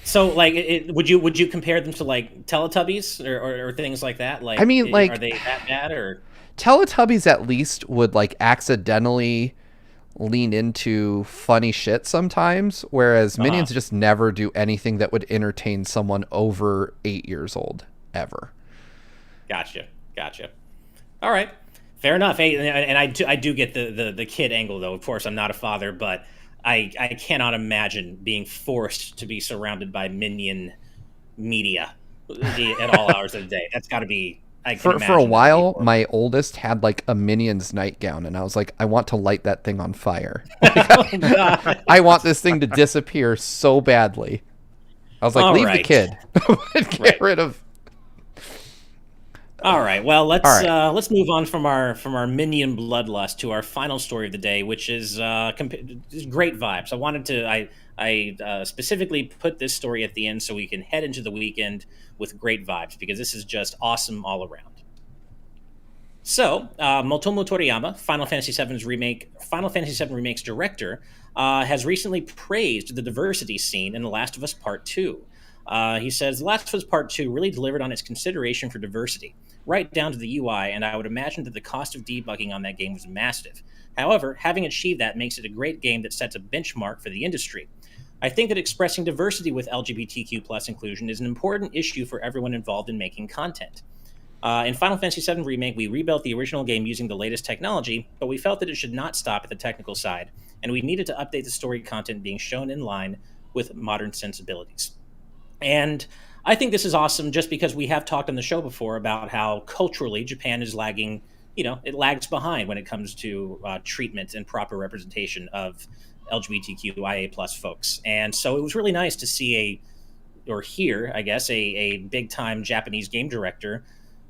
So, like, would you compare them to like Teletubbies or things like that? Like, I mean, like, are they that bad? Or Teletubbies at least would like accidentally lean into funny shit sometimes, whereas Minions just never do anything that would entertain someone over 8 years old ever. Gotcha. All right. Fair enough. Hey, and I do get the kid angle, though. Of course, I'm not a father, but I cannot imagine being forced to be surrounded by Minion media at all hours of the day. That's got to be... For a while, my oldest had like a Minions nightgown, and I was like, I want to light that thing on fire. I want this thing to disappear so badly. I was like, leave the kid. Get rid of... All right. Well, All right. let's move on from our minion bloodlust to our final story of the day, which is great vibes. I specifically put this story at the end so we can head into the weekend with great vibes, because this is just awesome all around. So, Motomu Toriyama, Final Fantasy VII's Remake's director, has recently praised the diversity scene in The Last of Us Part 2. He says, The Last of Us Part 2 really delivered on its consideration for diversity, right down to the UI, and I would imagine that the cost of debugging on that game was massive. However, having achieved that makes it a great game that sets a benchmark for the industry. I think that expressing diversity with LGBTQ plus inclusion is an important issue for everyone involved in making content. In Final Fantasy VII Remake, we rebuilt the original game using the latest technology, but we felt that it should not stop at the technical side, and we needed to update the story content being shown in line with modern sensibilities. And I think this is awesome just because we have talked on the show before about how culturally Japan is lagging, it lags behind when it comes to treatment and proper representation of LGBTQIA plus folks. And so it was really nice to hear, I guess, a big-time Japanese game director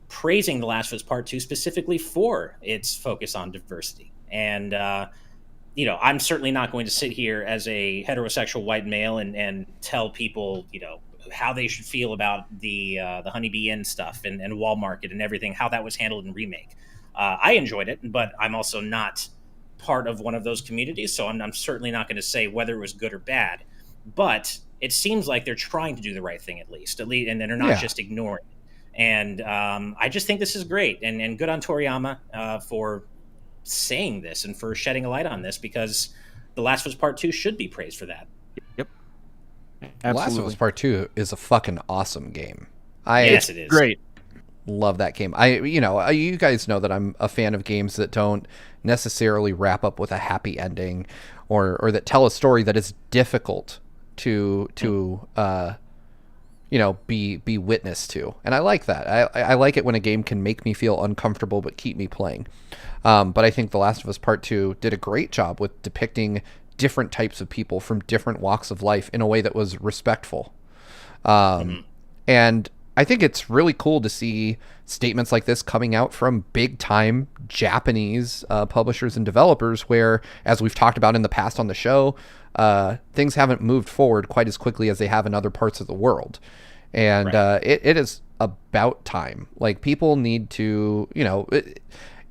praising The Last of Us Part 2 specifically for its focus on diversity. And, I'm certainly not going to sit here as a heterosexual white male and tell people, how they should feel about the Honeybee Inn stuff and Wall Market and everything, how that was handled in Remake. I enjoyed it, but I'm also not part of one of those communities, so I'm certainly not going to say whether it was good or bad. But it seems like they're trying to do the right thing at least, and they're not just ignoring it. And I just think this is great, and good on Toriyama for saying this and for shedding a light on this, because The Last of Us Part 2 should be praised for that. Yep. Absolutely. Last of Us Part 2 is a fucking awesome game. Yes, it is. Great. Love that game. You guys know that I'm a fan of games that don't necessarily wrap up with a happy ending, or that tell a story that is difficult to be witness to. And I like that. I like it when a game can make me feel uncomfortable but keep me playing. But I think The Last of Us Part 2 did a great job with depicting different types of people from different walks of life in a way that was respectful. And I think it's really cool to see statements like this coming out from big-time Japanese publishers and developers where, as we've talked about in the past on the show, things haven't moved forward quite as quickly as they have in other parts of the world. And it is about time. Like, people need to,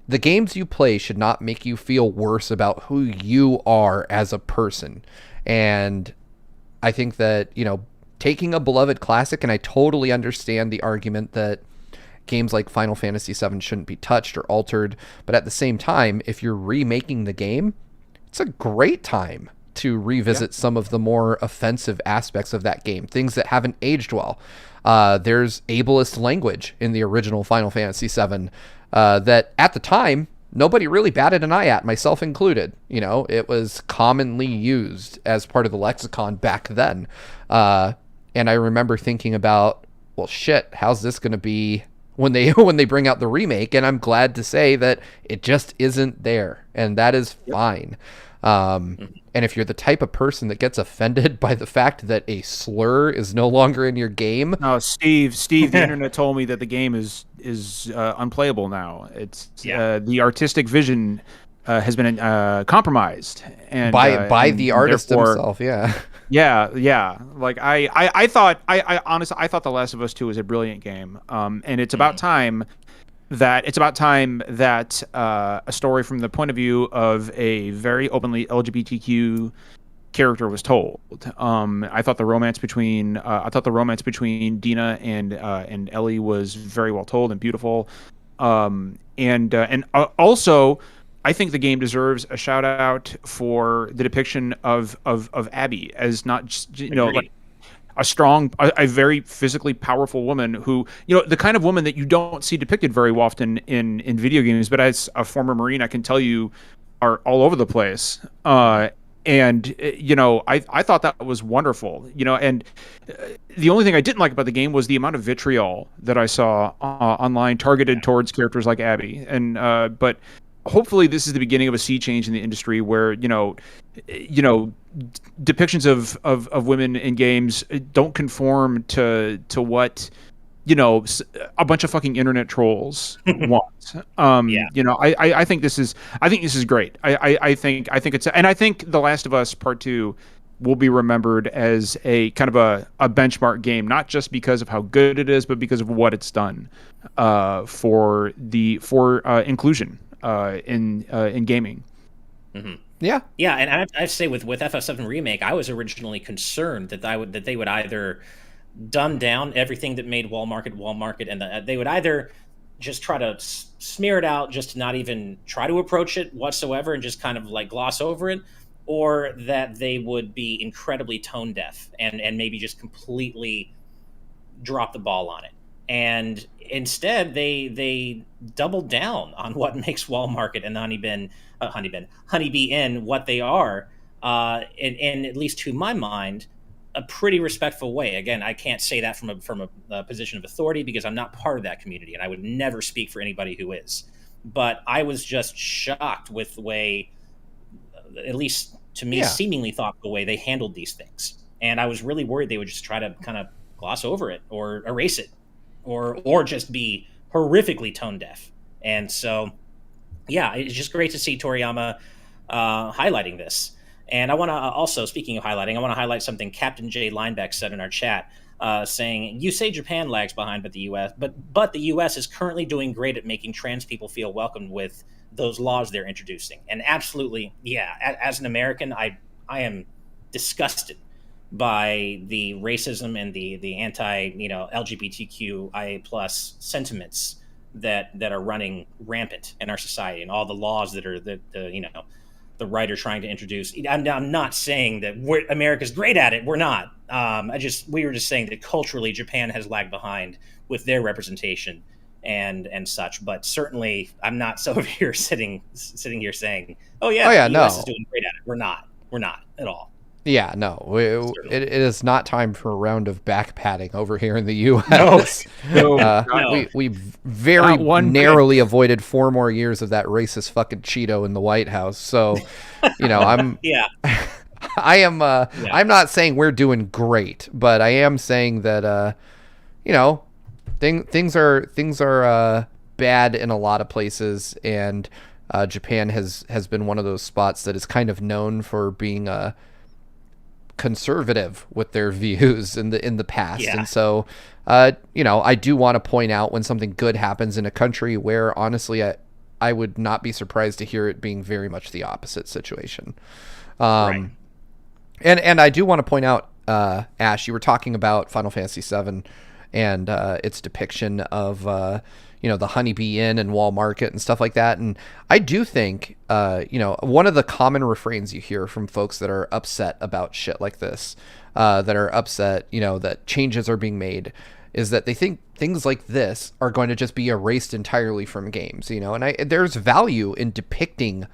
the games you play should not make you feel worse about who you are as a person. And I think that, taking a beloved classic, and I totally understand the argument that games like Final Fantasy VII shouldn't be touched or altered, but at the same time, if you're remaking the game, it's a great time to revisit some of the more offensive aspects of that game, things that haven't aged well. There's ableist language in the original Final Fantasy VII that at the time, nobody really batted an eye at, myself included. It was commonly used as part of the lexicon back then. And I remember thinking about, well, shit, how's this going to be when they bring out the remake? And I'm glad to say that it just isn't there, and that is fine. And if you're the type of person that gets offended by the fact that a slur is no longer in your game, no, Steve, the internet told me that the game is unplayable now. It's the artistic vision has been compromised, and by the artist himself. Yeah. Like I thought The Last of Us 2 was a brilliant game, and it's about time that a story from the point of view of a very openly LGBTQ character was told. I thought the romance between Dina and Ellie was very well told and beautiful. And also, I think the game deserves a shout out for the depiction of Abby as not just, like a strong, a very physically powerful woman who, the kind of woman that you don't see depicted very often in video games, but as a former Marine, I can tell you are all over the place. And I thought that was wonderful, and the only thing I didn't like about the game was the amount of vitriol that I saw online targeted towards characters like Abby. And but hopefully this is the beginning of a sea change in the industry where depictions of women in games don't conform to what a bunch of fucking internet trolls want. Yeah. I think this is great. I think it's, and I think The Last of Us Part 2 will be remembered as a kind of a benchmark game, not just because of how good it is, but because of what it's done for inclusion in gaming. Mm-hmm. Yeah. And I have to say, with FF7 Remake, I was originally concerned that they would either dumb down everything that made Wall Market, and they would either just try to smear it out, just to not even try to approach it whatsoever, and just kind of like gloss over it, or that they would be incredibly tone deaf and maybe just completely drop the ball on it. And instead, they doubled down on what makes Wall Market and Honeybee Inn what they are, in at least to my mind, a pretty respectful way. Again, I can't say that from a position of authority, because I'm not part of that community, and I would never speak for anybody who is. But I was just shocked with the way, at least to me, seemingly thought the way they handled these things. And I was really worried they would just try to kind of gloss over it or erase it, or just be horrifically tone deaf. And so, yeah, it's just great to see Toriyama highlighting this. And I want to also, speaking of highlighting, I want to highlight something Captain J. Linebeck said in our chat, saying, "You say Japan lags behind, but the U.S. is currently doing great at making trans people feel welcomed with those laws they're introducing." And absolutely, yeah, as an American, I am disgusted by the racism and the anti LGBTQIA plus sentiments that are running rampant in our society, and all the laws that are the right are trying to introduce. I'm not saying that America's great at it. We're not. We were just saying that culturally Japan has lagged behind with their representation and such. But certainly, I'm not so here sitting here saying, "Oh yeah, the US is doing great at it." We're not. We're not at all. Yeah, no, it is not time for a round of back patting over here in the U.S. No. We very narrowly avoided 4 more years of that racist fucking Cheeto in the White House. So, I'm I'm not saying we're doing great, but I am saying that things are bad in a lot of places, and Japan has been one of those spots that is kind of known for being conservative with their views in the past. And so I do want to point out when something good happens in a country where honestly I would not be surprised to hear it being very much the opposite situation. Right. And I do want to point out, Ash, you were talking about Final Fantasy VII and its depiction of the Honeybee Inn and Wall Market and stuff like that. And I do think, one of the common refrains you hear from folks that are upset about shit like this, that are upset, that changes are being made, is that they think things like this are going to just be erased entirely from games, and there's value in depicting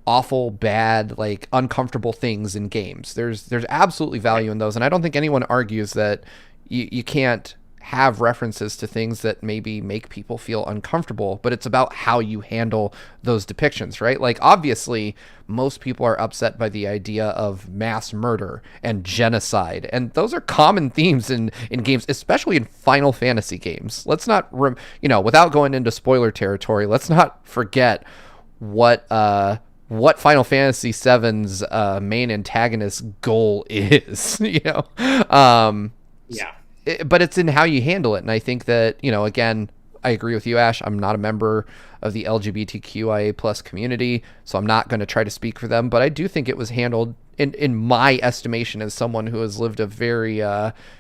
awful, bad, like uncomfortable things in games. There's absolutely value in those. And I don't think anyone argues that you can't have references to things that maybe make people feel uncomfortable, but it's about how you handle those depictions, right? Like, obviously, most people are upset by the idea of mass murder and genocide, and those are common themes in games, especially in Final Fantasy games. Let's not, without going into spoiler territory, let's not forget what Final Fantasy VII's main antagonist's goal is, but it's in how you handle it. And I think that, again, I agree with you, Ash. I'm not a member of the LGBTQIA plus community, so I'm not going to try to speak for them. But I do think it was handled, in my estimation, as someone who has lived a very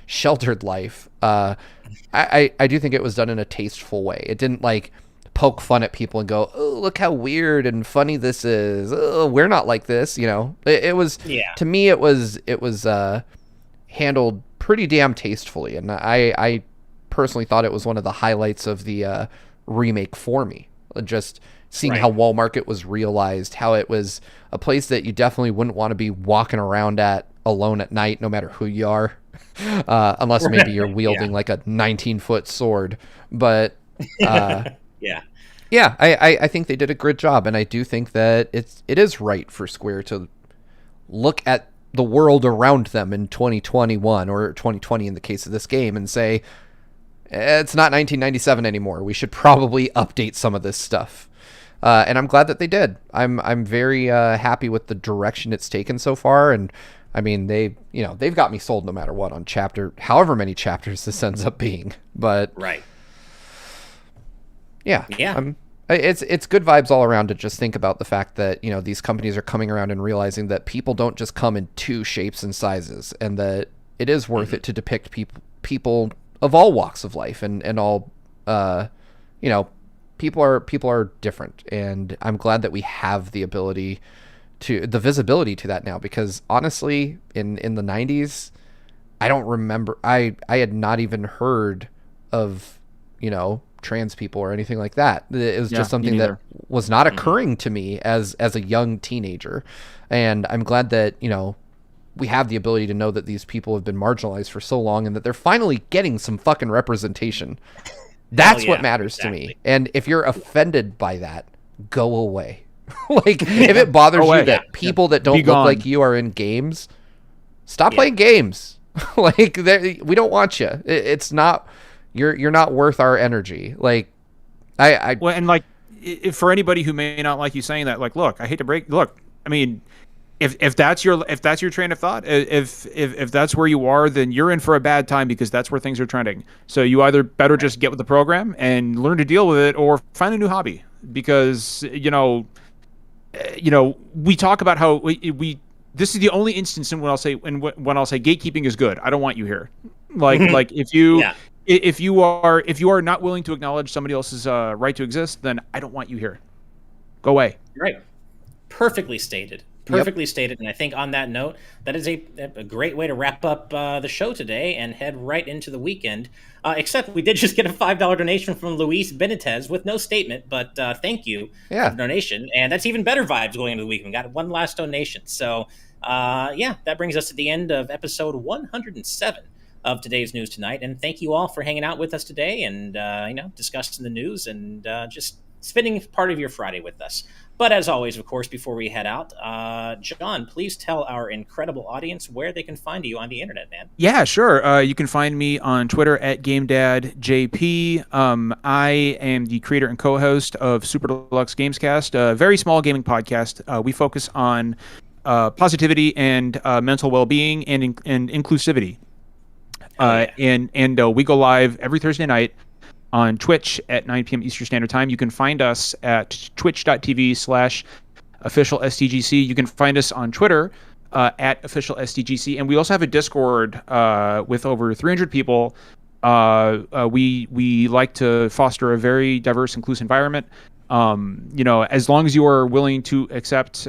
sheltered life. I do think it was done in a tasteful way. It didn't poke fun at people and go, "Oh, look how weird and funny this is. Oh, we're not like this." It was, to me, it was handled pretty damn tastefully, and I personally thought it was one of the highlights of the remake for me. Just seeing how Wall Market was realized, how it was a place that you definitely wouldn't want to be walking around at alone at night, no matter who you are, unless maybe you're wielding like a 19-foot sword. But I think they did a good job, and I do think that it is right for Square to look at the world around them in 2021 or 2020 in the case of this game and say, it's not 1997 anymore. We should probably update some of this stuff. And I'm glad that they did. I'm very happy with the direction it's taken so far. And I mean, they've got me sold no matter what on however many chapters this ends up being. But right. Yeah. It's good vibes all around to just think about the fact that, these companies are coming around and realizing that people don't just come in two shapes and sizes, and that it is worth it to depict people of all walks of life and all, people are different. And I'm glad that we have the visibility to that now, because honestly, in the 90s, I don't remember, I had not even heard of, trans people or anything like that. It was just something that was not occurring to me as a young teenager. And I'm glad that, we have the ability to know that these people have been marginalized for so long and that they're finally getting some fucking representation. That's what matters to me. And if you're offended by that, go away. Like, if it bothers you that people that don't look like you are in games, stop playing games. Like, we don't want you. It's not... You're not worth our energy. Like, well, and like, for anybody who may not like you saying that, like, look, I hate to break. Look, I mean, if that's your train of thought, if that's where you are, then you're in for a bad time, because that's where things are trending. So you either better just get with the program and learn to deal with it, or find a new hobby, because we talk about how we this is the only instance when I'll say gatekeeping is good. I don't want you here. Like if you. Yeah. If you are not willing to acknowledge somebody else's right to exist, then I don't want you here. Go away. Right. Perfectly stated. Perfectly stated. And I think on that note, that is a great way to wrap up the show today and head right into the weekend. Except we did just get a $5 donation from Luis Benitez with no statement, but thank you for the donation. And that's even better vibes going into the weekend. We got one last donation. So that brings us to the end of episode 107. Of today's News Tonight, and thank you all for hanging out with us today and discussing the news and just spending part of your Friday with us. But as always, of course, before we head out, John, please tell our incredible audience where they can find you on the internet, man. Yeah, sure. You can find me on Twitter at GameDadJP. I am the creator and co-host of Super Deluxe Games Cast, a very small gaming podcast. We focus on positivity and mental well-being and inclusivity. And we go live every Thursday night on Twitch at 9 p.m. Eastern Standard Time. You can find us at twitch.tv/official SDGC. You can find us on Twitter at official SDGC. And we also have a Discord with over 300 people. We like to foster a very diverse, inclusive environment. As long as you are willing to accept,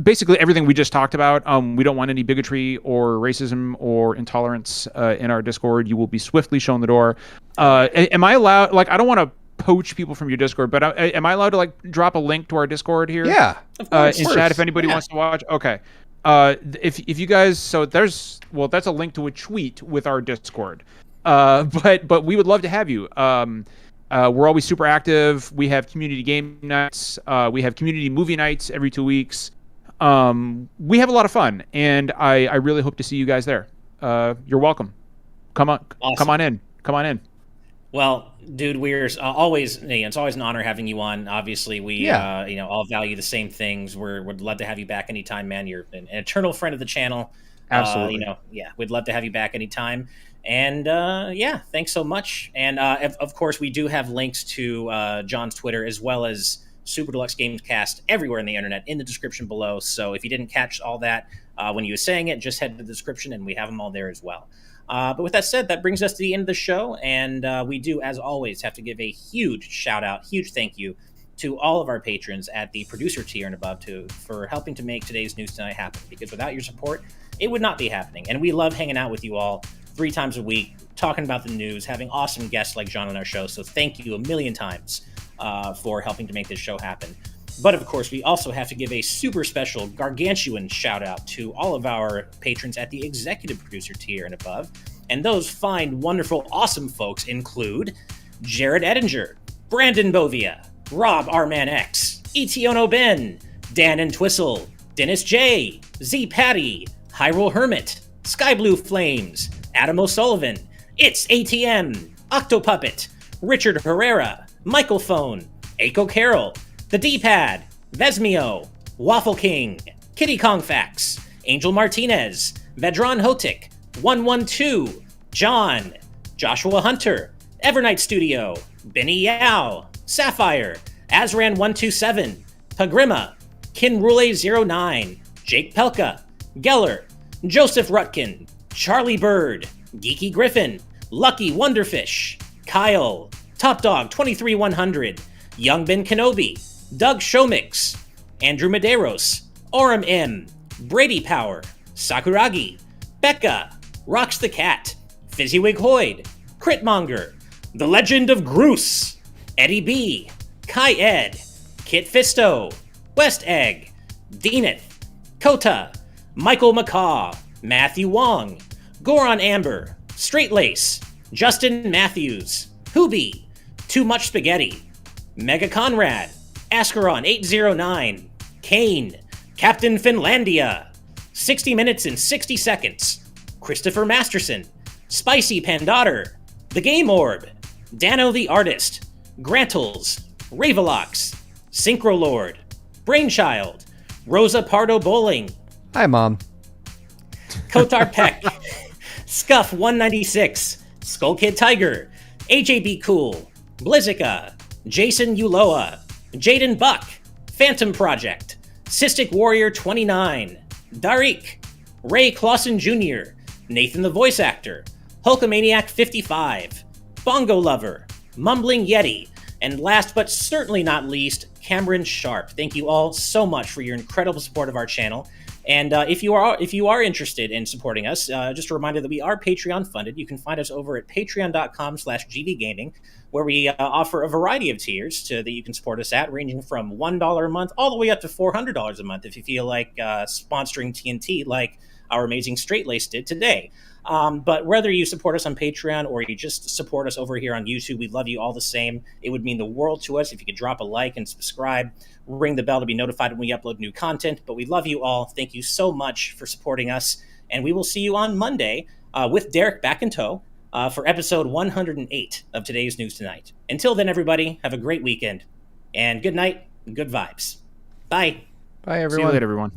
basically everything we just talked about. We don't want any bigotry or racism or intolerance in our Discord. You will be swiftly shown the door. Am I allowed, I don't want to poach people from your Discord, but am I allowed to drop a link to our Discord here? Yeah, of course. In chat if anybody wants to watch. Okay. If you guys, that's a link to a tweet with our Discord. But we would love to have you. We're always super active. We have community game nights. We have community movie nights every 2 weeks. We have a lot of fun, and I really hope to see you guys there. You're welcome. Come on in. Well, dude, we're always, it's always an honor having you on. Obviously, we, all value the same things. We'd love to have you back anytime, man. You're an eternal friend of the channel. Absolutely. We'd love to have you back anytime. And thanks so much. And of course, we do have links to John's Twitter as well as Super Deluxe Games Cast everywhere on the internet in the description below. So if you didn't catch all that when you were saying it, just head to the description and we have them all there as well. But with that said, that brings us to the end of the show. And we do, as always, have to give a huge shout out, huge thank you to all of our patrons at the producer tier and above for helping to make today's News Tonight happen. Because without your support, it would not be happening. And we love hanging out with you all 3 times a week, talking about the news, having awesome guests like John on our show. So thank you a million times for helping to make this show happen. But of course, we also have to give a super special gargantuan shout out to all of our patrons at the executive producer tier and above. And those fine, wonderful, awesome folks include Jared Edinger, Brandon Bovia, Rob Arman X, Etiono Ben, Dan and Twistle, Dennis J, Z Patty, Hyrule Hermit, Sky Blue Flames, Adam O'Sullivan, It's ATM, Octopuppet, Richard Herrera, Michael Phone, Aiko Carroll, The D-Pad, Vesmio, Waffle King, Kitty Kong Fax, Angel Martinez, Vedran Hotik, 112, John, Joshua Hunter, Evernight Studio, Benny Yao, Sapphire, Azran127, Pagrima, Kinrule09, Jake Pelka, Geller, Joseph Rutkin, Charlie Bird, Geeky Griffin, Lucky Wonderfish, Kyle, Top Dog 23100, Young Ben Kenobi, Doug Showmix, Andrew Medeiros, Orem M, Brady Power, Sakuragi, Becca, Rocks the Cat, Fizzywig Hoyd, Critmonger, The Legend of Groose, Eddie B, Kai Ed, Kit Fisto, West Egg, Deaneth, Kota, Michael McCaw, Matthew Wong, Goron Amber, Straight Lace, Justin Matthews, Hoobie, Too Much Spaghetti, Mega Conrad, Ascaron 809, Kane, Captain Finlandia, 60 Minutes and 60 Seconds, Christopher Masterson, Spicy Pandotter, The Game Orb, Dano the Artist, Grantles, Ravelox, Synchrolord, Brainchild, Rosa Pardo Bowling, Hi, Mom. Kotar Peck, Scuff 196, Skull Kid Tiger, AJB Cool, Blizzica, Jason Uloa, Jaden Buck, Phantom Project, Cystic Warrior 29, Darik, Ray Clausen Jr., Nathan the Voice Actor, Hulkamaniac 55, Bongo Lover, Mumbling Yeti, and last but certainly not least, Cameron Sharp. Thank you all so much for your incredible support of our channel. And if you are interested in supporting us, just a reminder that we are Patreon funded. You can find us over at patreon.com/gvgaming, where we offer a variety of tiers that you can support us at, ranging from $1 a month all the way up to $400 a month if you feel like sponsoring TNT like our amazing Straight Lace did today. But whether you support us on Patreon or you just support us over here on YouTube, we love you all the same. It would mean the world to us if you could drop a like and subscribe, ring the bell to be notified when we upload new content. But we love you all. Thank you so much for supporting us. And we will see you on Monday with Derek back in tow for episode 108 of Today's News Tonight. Until then, everybody, have a great weekend. And good night, good vibes. Bye. Bye, everyone. See you later, everyone.